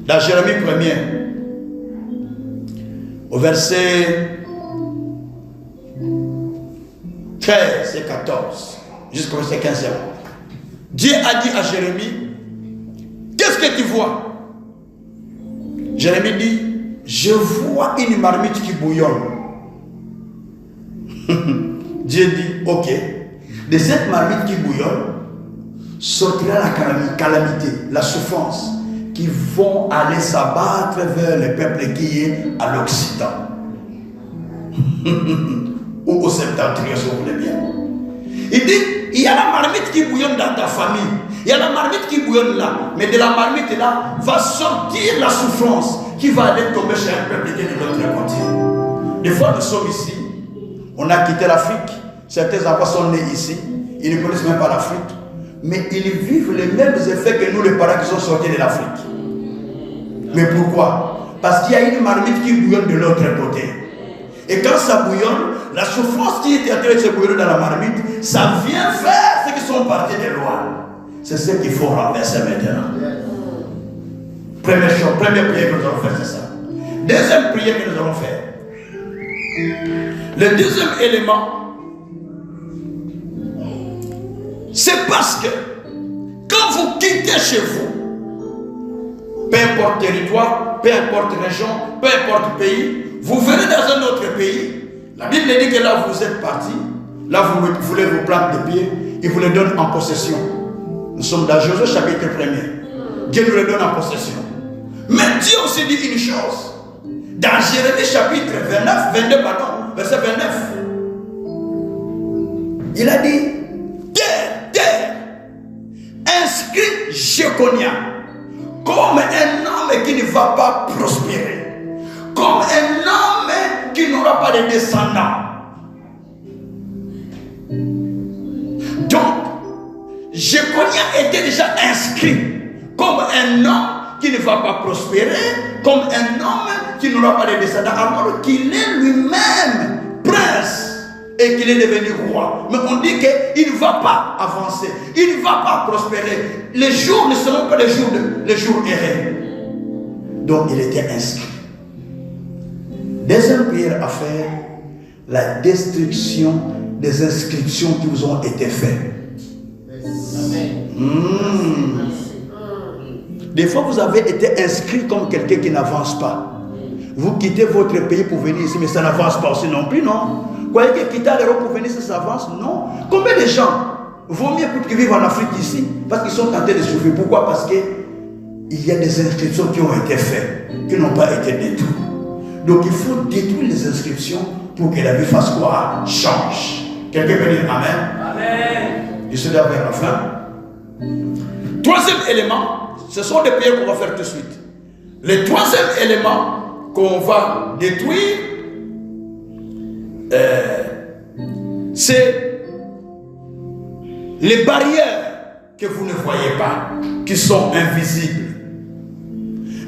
dans Jérémie 1er, au verset 13 et 14, jusqu'au verset 15. Dieu a dit à Jérémie, qu'est-ce que tu vois? Jérémie dit, je vois une marmite qui bouillonne. Dieu dit, ok, de cette marmite qui bouillonne, sortira la calamité, la souffrance, qui vont aller s'abattre vers le peuple qui est à l'Occident. Ou au septentrion, si vous voulez bien. Il dit, il y a la marmite qui bouillonne dans ta famille. Il y a la marmite qui bouillonne là. Mais de la marmite là, va sortir la souffrance qui va aller tomber chez un peuple qui est de l'autre côté. Des fois, nous sommes ici. On a quitté l'Afrique. Certains enfants sont nés ici. Ils ne connaissent même pas l'Afrique. Mais ils vivent les mêmes effets que nous, les parents qui sont sortis de l'Afrique. Mais pourquoi? Parce qu'il y a une marmite qui bouillonne de l'autre côté. Et quand ça bouillonne, la souffrance qui était en train de se bouillonner dans la marmite, ça vient faire ceux qui sont partis de loin. C'est ce qu'il faut renverser maintenant. Première chose, première prière que nous allons faire, c'est ça. Deuxième prière que nous allons faire. Le deuxième élément, c'est parce que quand vous quittez chez vous, peu importe territoire, peu importe région, peu importe pays, vous venez dans un autre pays, la Bible dit que là vous êtes parti, là vous voulez vous prendre des pieds, il vous le donne en possession. Nous sommes dans Josué chapitre 1er. Dieu nous le donne en possession. Mais Dieu aussi dit une chose. Dans Jérémie chapitre 22, verset 29. Il a dit, terre, inscrit Jéconia comme un homme qui ne va pas prospérer, comme un homme qui n'aura pas de descendants. Donc, Jéconia était déjà inscrit comme un homme qui ne va pas prospérer, comme un homme qui n'aura pas de descendants, alors qu'il est lui-même prince et qu'il est devenu roi. Mais on dit qu'il ne va pas avancer, il ne va pas prospérer. Les jours ne seront pas les jours errés. Donc il était inscrit. Deuxième prière à faire, la destruction des inscriptions qui vous ont été faites. Des fois, vous avez été inscrit comme quelqu'un qui n'avance pas. Vous quittez votre pays pour venir ici, mais ça n'avance pas aussi non plus, non? Croyez que quitter l'Europe pour venir, ça avance? Non. Combien de gens vaut mieux qu'ils vivent en Afrique ici parce qu'ils sont tentés de souffrir? Pourquoi? Parce qu'il y a des inscriptions qui ont été faites, qui n'ont pas été détruites. Donc il faut détruire les inscriptions pour que la vie fasse quoi? Change. Quelqu'un peut dire Amen? Amen. Je suis là vers la fin. Troisième élément, ce sont des prières qu'on va faire tout de suite. Le troisième élément qu'on va détruire, c'est les barrières que vous ne voyez pas, qui sont invisibles.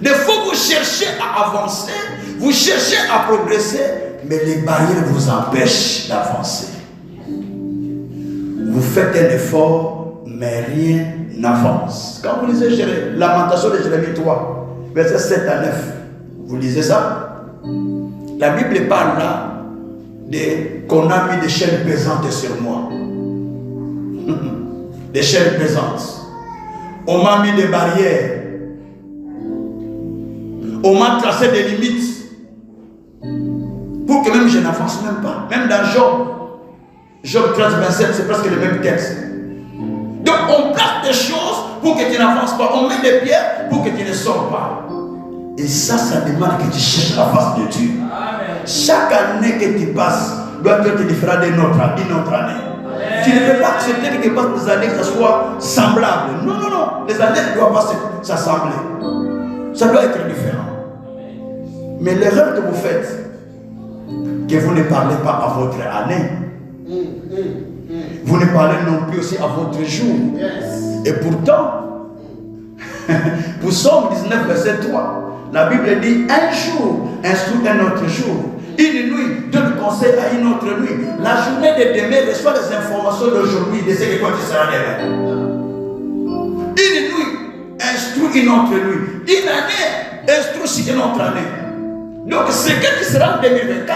Des fois, vous cherchez à avancer, vous cherchez à progresser, mais les barrières vous empêchent d'avancer. Vous faites un effort, mais rien n'avance. Quand vous lisez Lamentation de Jérémie 3, versets 7 à 9, vous lisez ça? La Bible parle là qu'on a mis des chaînes pesantes sur moi. Des chaînes pesantes. On m'a mis des barrières. On m'a tracé des limites. Pour que même je n'avance même pas. Même dans Job 13, 27, c'est presque le même texte. Donc on place des choses pour que tu n'avances pas. On met des pierres pour que tu ne sors pas. Et ça demande que tu cherches la face de Dieu. Amen. Chaque année que tu passes doit être différent d'une autre année. Amen. Tu ne peux pas accepter que tu passes des années que ça soit semblable. Non, non, non. Les années ne doivent pas s'assembler. Ça doit être différent. Mais l'erreur que vous faites, que vous ne parlez pas à votre année, vous ne parlez non plus aussi à votre jour. Et pourtant, pour Psaume 19, verset 3, la Bible dit un jour instruit un autre jour. Une nuit donne conseil à une autre nuit. La journée de demain reçoit les informations d'aujourd'hui de ce que toi tu seras demain. Une nuit instruit une autre nuit. Une année instruit une autre année. Donc ce qui sera en 2024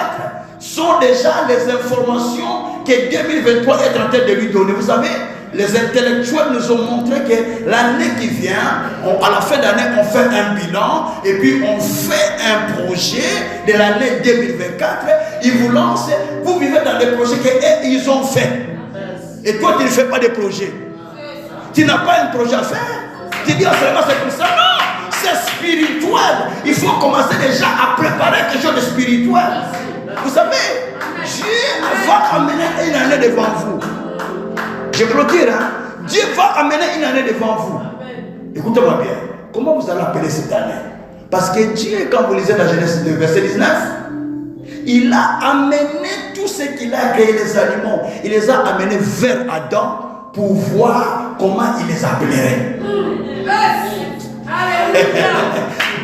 sont déjà les informations que 2023 est en train de lui donner. Vous savez, les intellectuels nous ont montré que l'année qui vient, à la fin d'année, on fait un bilan et puis on fait un projet de l'année 2024. Ils vous lancent, vous vivez dans des projets qu'ils ont fait. Et toi, tu ne fais pas de projet. Tu n'as pas un projet à faire. Tu dis, seulement c'est comme ça. Non, c'est spirituel. Il faut commencer déjà à préparer quelque chose de spirituel. Vous savez, Dieu va amener une année devant vous. Je clôture, hein? Dieu va amener une année devant vous. Écoutez-moi bien. Comment vous allez appeler cette année? Parce que Dieu, quand vous lisez la Genèse 2, verset 19, il a amené tout ce qu'il a créé, les animaux. Il les a amenés vers Adam pour voir comment il les appellerait.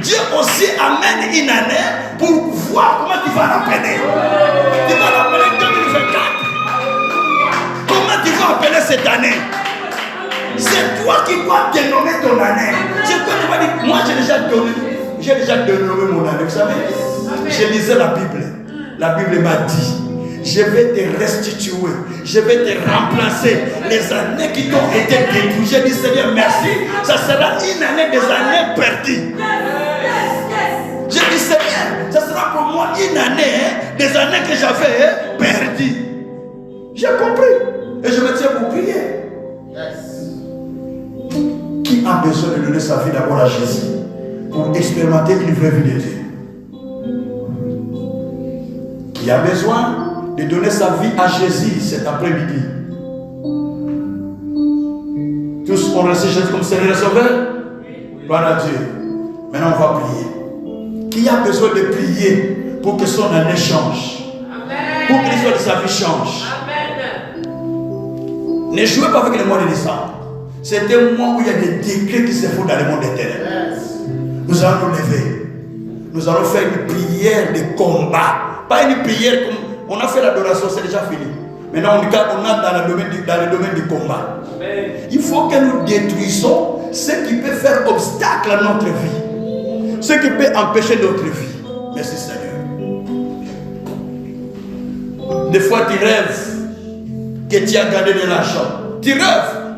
Dieu aussi amène une année pour voir comment tu vas l'appeler. Tu vas l'appeler 2024. Comment tu vas appeler cette année? C'est toi qui dois dénommer ton année. C'est toi qui vas dire, moi j'ai déjà dénommé mon année. Vous savez, je lisais la Bible. La Bible m'a dit, je vais te restituer, je vais te remplacer les années qui t'ont été détruites. J'ai dit, Seigneur, merci. Ça sera une année des années perdues. J'ai dit, Seigneur, ça sera pour moi une année des années que j'avais perdues. J'ai compris. Et je me tiens pour prier. Qui a besoin de donner sa vie d'abord à Jésus pour expérimenter une vraie vie de Dieu? Qui a besoin de donner sa vie à Jésus cet après-midi? Tous ont reçu Jésus comme Seigneur et Sauveur? Gloire à Dieu. Maintenant on va prier. Qui a besoin de prier pour que son année change? Pour que l'histoire de sa vie change? Ne jouez pas avec le mois de décembre. C'est un mois où il y a des décrets qui se font dans le monde éternel. Nous allons nous lever. Nous allons faire une prière de combat. Pas une prière comme on a fait l'adoration, c'est déjà fini. Maintenant on est dans le domaine du combat. Il faut que nous détruisons ce qui peut faire obstacle à notre vie. Ce qui peut empêcher notre vie. Merci Seigneur. Des fois tu rêves que tu as gardé de l'argent. Tu rêves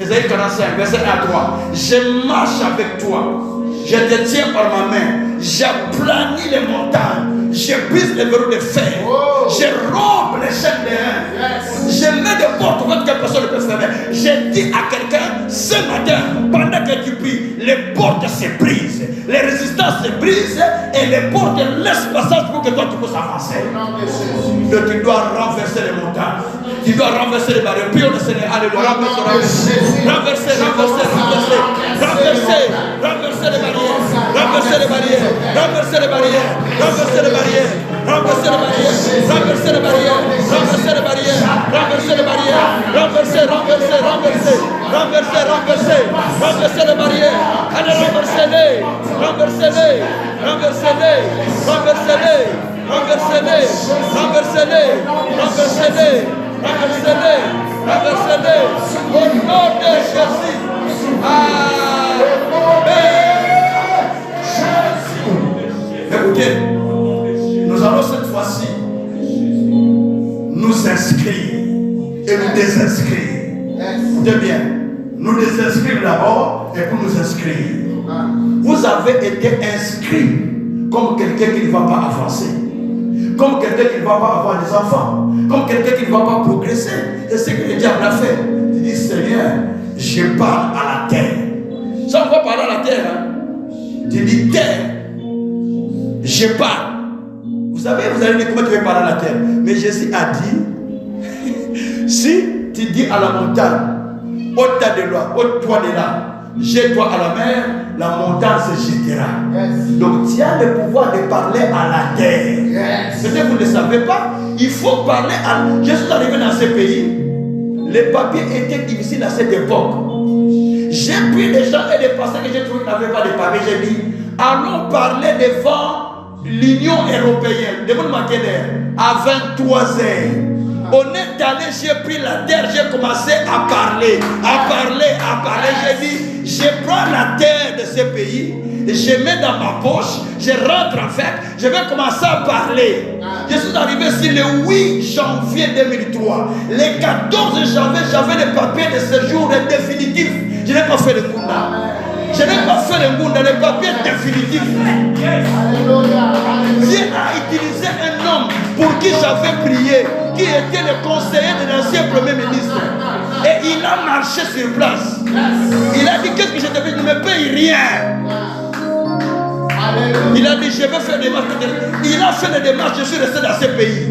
Ésaïe 45, verset 1 à 3. Je marche avec toi. Je te tiens par ma main. J'aplanis les montagnes. Je brise les verrous de fer. Je romps les chaînes des reins. Je mets des portes ouvertes que personne ne peut fermer. J'ai dit à quelqu'un ce matin, pendant que tu pries, les portes se brisent. Les résistances se brisent et les portes laissent passage pour que toi tu puisses avancer. Donc tu dois renverser les montagnes. Tu dois renverser les barrières. Puis on le Seigneur. Alléluia. Renverser les barrières. Renverser les barrières. Renverser les barrières. Renverser les barrières. Renverser les barrières. Renverser les barrières. Renverser les barrières. Renverser les barrières. Renverser, renverser, renverser. Renverser, renverser. Renverser les barrières. Allez, renversez-les. Renversez-les. Renversez-les. Renversez-les. Renversez-les. Renversez-les. Renversez-les. Renversez-les. Renversez-les. Au nom de Jésus. Amen. Écoutez, nous allons cette fois-ci nous inscrire et nous désinscrire. Écoutez bien, nous désinscrire d'abord et pour nous inscrire. Vous avez été inscrit comme quelqu'un qui ne va pas avancer, comme quelqu'un qui ne va pas avoir des enfants, comme quelqu'un qui ne va pas progresser. C'est ce que le diable a fait. Il dit, Seigneur, je parle à la terre. Ça, on va parler à la terre. Hein? Tu dis, terre. Je parle. Vous savez, vous allez dire comment tu veux parler à la terre. Mais Jésus a dit, si tu dis à la montagne, ôte-toi de là, ôte-toi de là, jette-toi à la mer, la montagne se jettera. Donc tu as le pouvoir de parler à la terre. Peut-être vous ne le savez pas. Il faut parler à... Je suis arrivé dans ce pays. Les papiers étaient difficiles à cette époque. J'ai pris des gens et des pasteurs que j'ai trouvé qui n'avaient pas de papiers. J'ai dit, allons parler devant l'Union européenne, devant le Maquedère, à 23 heures. On est allé, j'ai pris la terre, j'ai commencé à parler. J'ai dit, je prends la terre de ce pays, je mets dans ma poche, je rentre en fait, je vais commencer à parler. Je suis arrivé ici le 8 janvier 2003. Le 14 janvier, j'avais les papiers de séjour définitifs. Je n'ai pas fait le monde là. Je n'ai pas fait le monde dans les papiers définitifs. Dieu a utilisé un homme pour qui j'avais prié, qui était le conseiller de l'ancien premier ministre. Et il a marché sur place. Il a dit, qu'est-ce que je te fais? Tu ne me payes rien. Il a dit, je vais faire des démarches. Il a fait des démarches, je suis resté dans ce pays.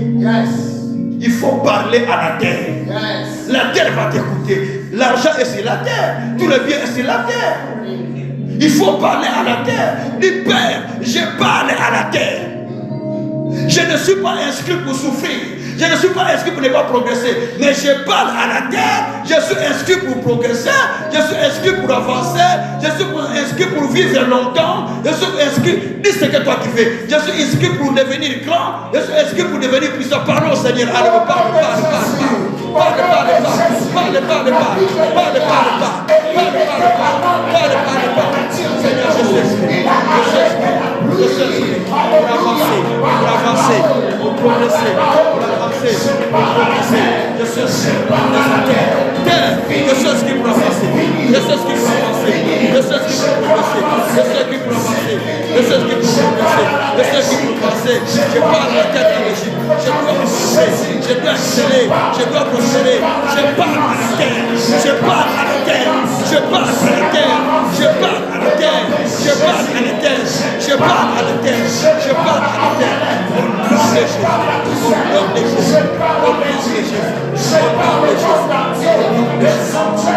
Il faut parler à la terre. La terre va t'écouter. L'argent est sur la terre. Tout le bien est sur la terre. Il faut parler à la terre. Dis, Père, je parle à la terre. Je ne suis pas inscrit pour souffrir. Je ne suis pas inscrit pour ne pas progresser. Mais je parle à la terre. Je suis inscrit pour progresser. Je suis inscrit pour avancer. Je suis inscrit pour vivre longtemps. Je suis inscrit. Dis ce que toi tu veux. Je suis inscrit pour devenir grand. Je suis inscrit pour devenir puissant. Parle au Seigneur. Allez, parle. Seigneur, je suis inscrit pour avancer, pour progresser, je suis inscrit pour avancer. Je suis inscrit pour avancer. Je suis inscrit pour avancer. Je suis inscrit pour progresser. Je suis inscrit pour avancer. Je suis inscrit pour progresser. Je suis inscrit pour passer. Je parle à la tête de l'Égypte. Je dois progresser. Je dois exceller. Je dois prospérer. Je parle à la terre. Je parle à la terre. Je parle à la terre. Je parle à la terre. Je parle à la terre. Je parle à la terre. Je parle à la terre. Au nom de Jésus. Au nom de Jésus. Au nom de Jésus. Au nom de Jésus.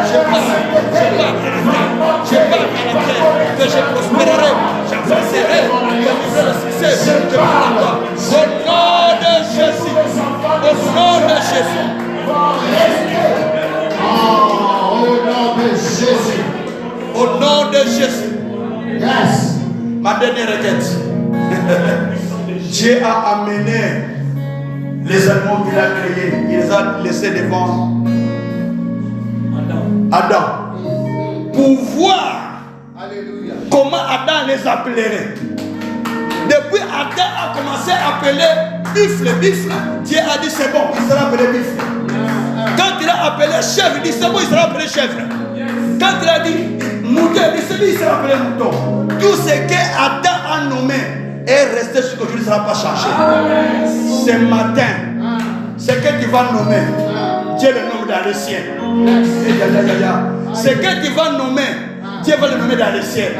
Je parle à la terre, que je prospérerai, j'avancerai, que vivrai le succès, je parle à toi. Au nom de Jésus, au nom de Jésus. Au nom de Jésus. Yes. Ma dernière requête. Dieu a amené les animaux qu'il a créés, il les a laissés devant Adam pour voir comment Adam les appellerait. Depuis Adam a commencé à appeler Bifle, Dieu a dit c'est bon, il sera appelé Bifle. Quand il a appelé chèvre, il dit c'est bon, il sera appelé chèvre. Quand il a dit mouton, il s'est appelé mouton. Tout ce qu'Adam a nommé est resté jusqu'aujourd'hui, ça ne va pas changer. Ce matin, ce que tu vas nommer, Dieu le nomme dans le ciel. Ce que tu vas nommer, Dieu va le nommer dans le ciel.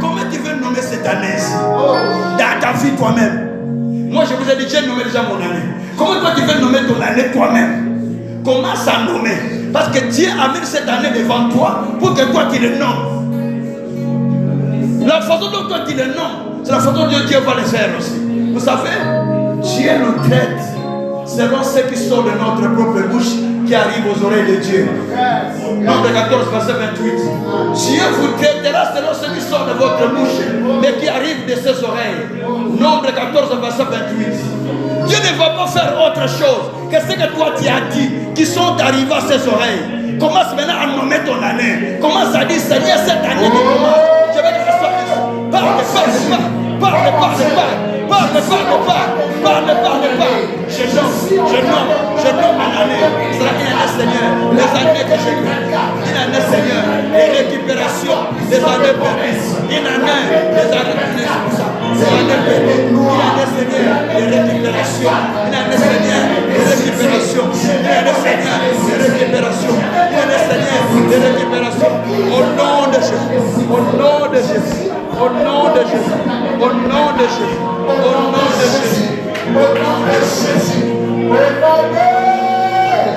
Comment tu veux nommer cette année-ci? Dans ta vie toi-même. Moi je vous ai dit, Dieu nommé déjà mon année. Comment toi tu veux nommer ton année toi-même? Commence à nommer. Parce que Dieu a mis cette année devant toi pour que toi tu le nommes. La façon dont toi tu le nommes, c'est la façon dont Dieu va le faire aussi. Vous savez, Dieu nous traite selon ce qui sort de notre propre bouche qui arrive aux oreilles de Dieu. Nombre 14, verset 28. Dieu vous traitera selon ce qui sort de votre bouche, mais qui arrive de ses oreilles. Nombre 14, verset 28. Dieu ne va pas faire autre chose que ce que toi tu as dit, qui sont arrivés à ses oreilles. Commence maintenant à nommer ton année. Commence à dire, Seigneur, cette année qui commence, je vais te faire sortir. Parle. Je nomme mon année. C'est une année, Seigneur. Les années que j'ai vues. Une année, Seigneur. Les récupérations. Les années perdues. Une année. Les années perdues. Les années perdues. Une année, Seigneur. Les récupérations. Une année, Seigneur. Les récupérations. Une année, Seigneur. Les récupérations. Une année, Seigneur. Les récupérations. Au nom de Jésus. Au nom de Jésus. Au nom de Jésus. Au nom de Jésus. Au nom de Jésus. Au nom de Jésus. Au nom de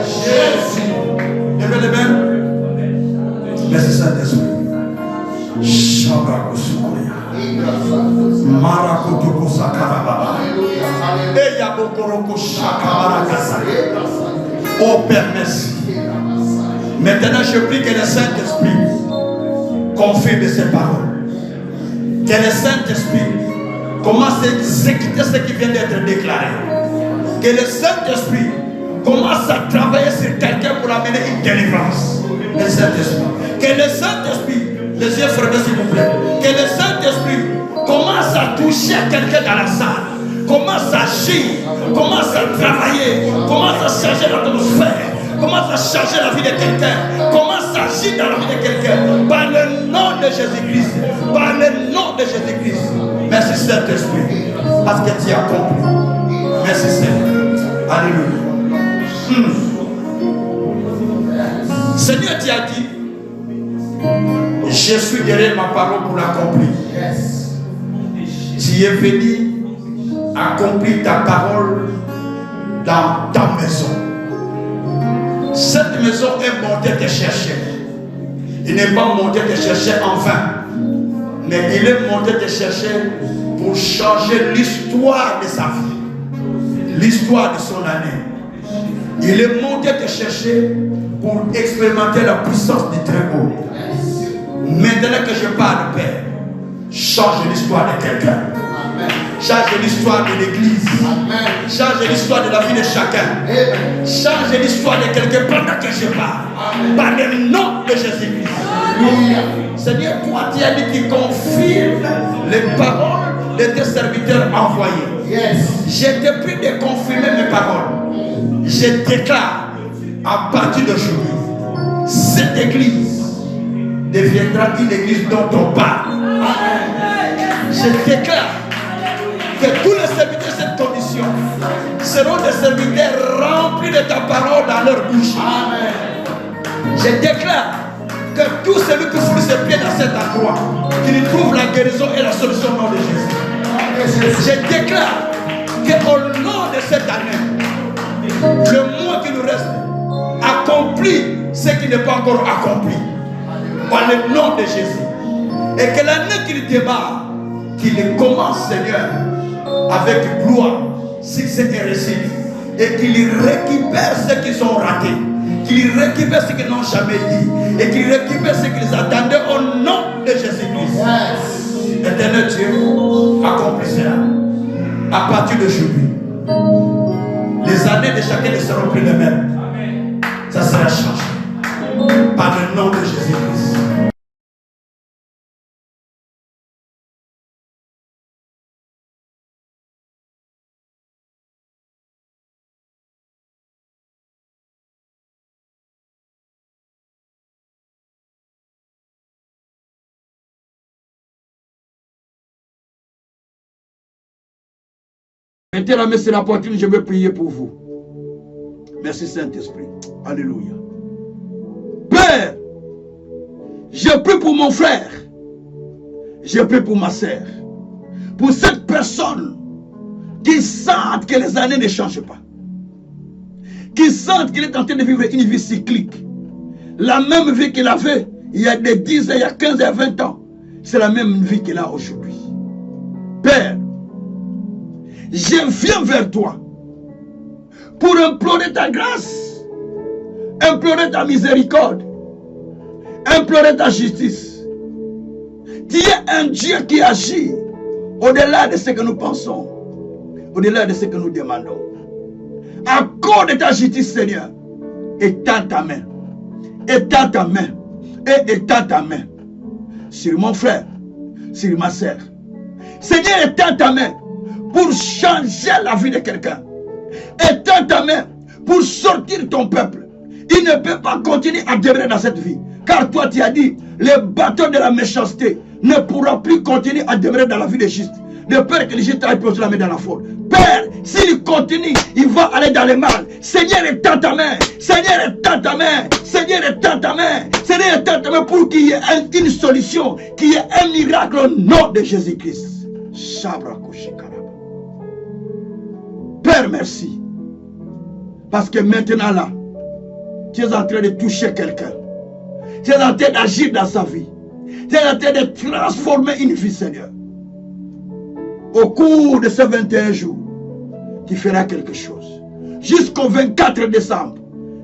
Jésus. Levez les mains. Merci Saint-Esprit. Shabako Sukoya. Marakotoko Sakarababa. Eyabokoroko Shakabarakasa. Oh Père, merci. Maintenant, je prie que le Saint-Esprit confirme ces paroles. Que le Saint-Esprit commence à exécuter ce qui vient d'être déclaré. Que le Saint-Esprit commence à travailler sur quelqu'un pour amener une délivrance. Le Saint-Esprit. Que le Saint-Esprit, les yeux fermés s'il vous plaît, que le Saint-Esprit commence à toucher quelqu'un dans la salle. Commence à agir, commence à travailler, commence à changer l'atmosphère. Commence à changer la vie de quelqu'un. Commence à agir dans la vie de quelqu'un. Par le nom de Jésus-Christ. Par le nom de Jésus-Christ. Merci Saint-Esprit. Parce que tu as compris. Merci Seigneur. Alléluia. Seigneur, tu as dit, je suis derrière ma parole pour l'accomplir. Tu es venu accomplir ta parole dans ta maison. Cette maison est montée te chercher. Il n'est pas monté te chercher en vain, mais il est monté te chercher pour changer l'histoire de sa vie, l'histoire de son année. Il est monté te chercher pour expérimenter la puissance du Très-Haut. Maintenant que je parle, Père, change l'histoire de quelqu'un. Change l'histoire de l'église. Change l'histoire de la vie de chacun. Change l'histoire de quelqu'un pendant que je parle. Par le nom de Jésus-Christ. Seigneur, toi tu as dit qu'il confirme les paroles de tes serviteurs envoyés. Je te prie de confirmer mes paroles. Je déclare à partir d'aujourd'hui, cette église deviendra une église dont on parle. Je déclare que tous les serviteurs de cette commission seront des serviteurs remplis de ta parole dans leur bouche. Je déclare que tout celui qui foule ses pieds dans cet endroit, qu'il trouve la guérison et la solution au nom de Jésus. Je déclare qu'au nom de cette année, le mois qui nous reste accomplit ce qui n'est pas encore accompli. Par le nom de Jésus. Et que l'année qu'il démarre, qu'il commence, Seigneur, avec gloire, succès et réussite. Et qu'il récupère ce qu'ils ont raté. Qu'il récupère ce qu'ils n'ont jamais dit. Et qu'il récupère ce qu'ils attendaient au nom de Jésus-Christ. Éternel Dieu, accomplis cela. À partir d'aujourd'hui, les années de chacun ne seront plus les mêmes. Ça sera changé. Par le nom de Jésus-Christ. Mettez la main sur la poitrine, je vais prier pour vous. Merci Saint-Esprit. Alléluia. Père, je prie pour mon frère. Je prie pour ma sœur. Pour cette personne qui sent que les années ne changent pas. Qui sent qu'il est en train de vivre une vie cyclique. La même vie qu'il avait il y a des 10 ans, il y a 15 et 20 ans. C'est la même vie qu'il a aujourd'hui. Père, je viens vers toi pour implorer ta grâce, implorer ta miséricorde, implorer ta justice. Tu es un Dieu qui agit au-delà de ce que nous pensons, au-delà de ce que nous demandons. Accorde ta justice, Seigneur. Étends ta main. Étends ta main. Et étends ta main sur mon frère, sur ma sœur. Seigneur, étends ta main pour changer la vie de quelqu'un. Étends ta main pour sortir ton peuple. Il ne peut pas continuer à demeurer dans cette vie. Car toi, tu as dit, le bâton de la méchanceté ne pourra plus continuer à demeurer dans la vie des justes. De peur que les justes aillent poser la main dans la foule. Père, s'il continue, il va aller dans le mal. Seigneur, étends ta main. Seigneur, étends ta main. Seigneur, étends ta main. Seigneur, étends ta main pour qu'il y ait une solution, qu'il y ait un miracle au nom de Jésus-Christ. Père, merci. Parce que maintenant là, tu es en train de toucher quelqu'un. Tu es en train d'agir dans sa vie. Tu es en train de transformer une vie, Seigneur. Au cours de ces 21 jours, tu feras quelque chose. Jusqu'au 24 décembre,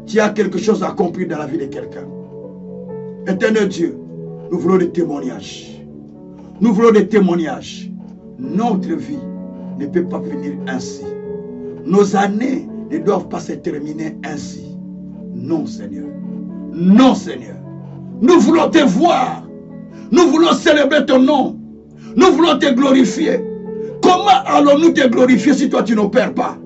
tu as quelque chose à accomplir dans la vie de quelqu'un. Éternel Dieu, nous voulons des témoignages. Nous voulons des témoignages. Notre vie ne peut pas finir ainsi. Nos années ne doivent pas se terminer ainsi. Non, Seigneur. Non, Seigneur. Nous voulons te voir. Nous voulons célébrer ton nom. Nous voulons te glorifier. Comment allons-nous te glorifier si toi tu n'opères pas?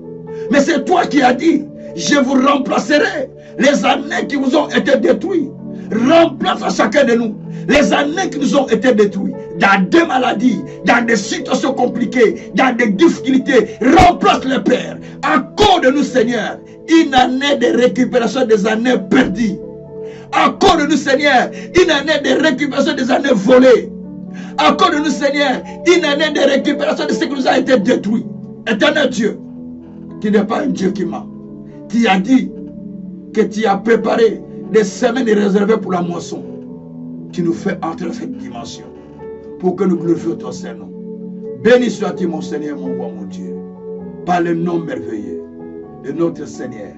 Mais c'est toi qui as dit, je vous remplacerai les années qui vous ont été détruites. Remplace à chacun de nous les années qui nous ont été détruites. Dans des maladies, dans des situations compliquées, dans des difficultés. Remplace le Père. Accorde-nous, Seigneur, une année de récupération des années perdues. Accorde-nous, Seigneur, une année de récupération des années volées. Accorde-nous, Seigneur, une année de récupération de ce qui nous a été détruit. Éternel Dieu, qui n'est pas un Dieu qui ment, qui a dit que tu as préparé des semaines réservées pour la moisson. Tu nous fais entrer dans cette dimension pour que nous glorifions ton Saint-Nom. Béni sois-tu, mon Seigneur, mon roi, mon Dieu, par le nom merveilleux de notre Seigneur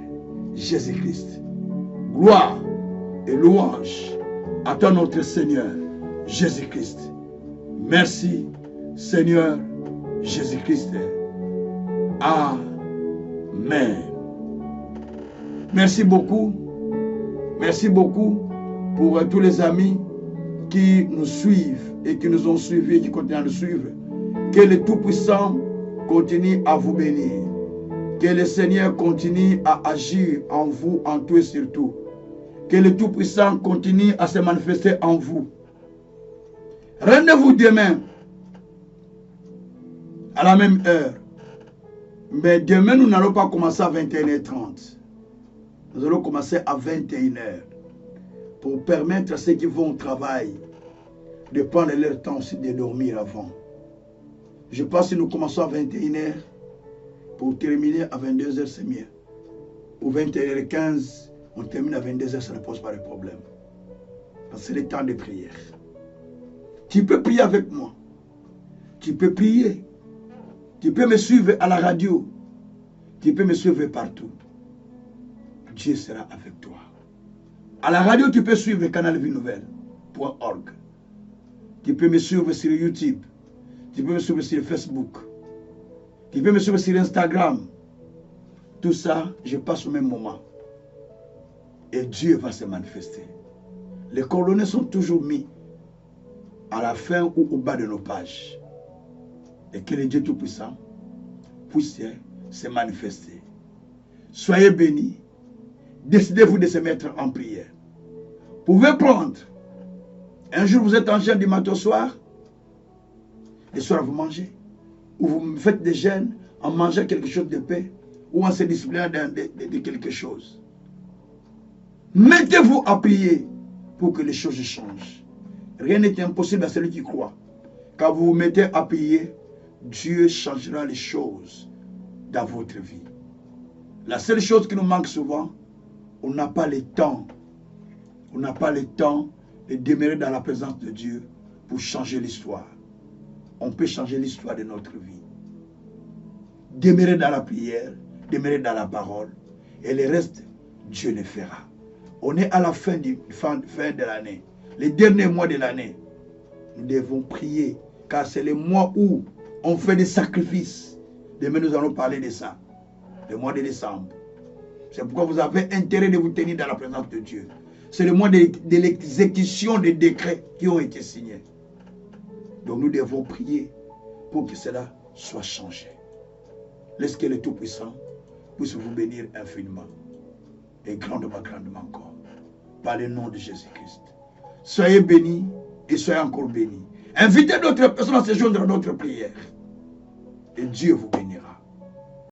Jésus-Christ. Gloire et louange à toi, notre Seigneur Jésus-Christ. Merci, Seigneur Jésus-Christ. Amen. Merci beaucoup. Merci beaucoup pour tous les amis qui nous suivent et qui nous ont suivis et qui continuent à nous suivre. Que le Tout-Puissant continue à vous bénir. Que le Seigneur continue à agir en vous, en tout et surtout. Que le Tout-Puissant continue à se manifester en vous. Rendez-vous demain à la même heure. Mais demain, nous n'allons pas commencer à 21h30. Nous allons commencer à 21h pour permettre à ceux qui vont au travail de prendre leur temps aussi de dormir avant. Je pense que nous commençons à 21h pour terminer à 22h, c'est mieux. Ou 21h15, on termine à 22h, ça ne pose pas de problème. Parce que c'est le temps de prière. Tu peux prier avec moi. Tu peux prier. Tu peux me suivre à la radio. Tu peux me suivre partout. Dieu sera avec toi. À la radio, tu peux suivre canalvienouvelle.org. Tu peux me suivre sur YouTube. Tu peux me suivre sur Facebook. Tu peux me suivre sur Instagram. Tout ça, je passe au même moment. Et Dieu va se manifester. Les coordonnées sont toujours mis à la fin ou au bas de nos pages. Et que le Dieu Tout-Puissant puisse se manifester. Soyez bénis. Décidez-vous de se mettre en prière. Vous pouvez prendre. Un jour, vous êtes en jeûne du matin au soir. Le soir, vous mangez. Ou vous faites des jeûnes en mangeant quelque chose de paix ou en se disciplinant de quelque chose. Mettez-vous à prier pour que les choses changent. Rien n'est impossible à celui qui croit. Quand vous vous mettez à prier, Dieu changera les choses dans votre vie. La seule chose qui nous manque souvent, on n'a pas le temps. On n'a pas le temps de demeurer dans la présence de Dieu pour changer l'histoire. On peut changer l'histoire de notre vie. Demeurer dans la prière, demeurer dans la parole, et le reste, Dieu le fera. On est à la fin de l'année, les derniers mois de l'année. Nous devons prier, car c'est le mois où on fait des sacrifices. Demain, nous allons parler de ça, le mois de décembre. C'est pourquoi vous avez intérêt de vous tenir dans la présence de Dieu. C'est le mois de l'exécution des décrets qui ont été signés. Donc nous devons prier pour que cela soit changé. Laisse que le Tout-Puissant puisse vous bénir infiniment et grandement encore. Par le nom de Jésus-Christ. Soyez bénis et soyez encore bénis. Invitez d'autres personnes à se joindre à notre prière. Et Dieu vous bénira.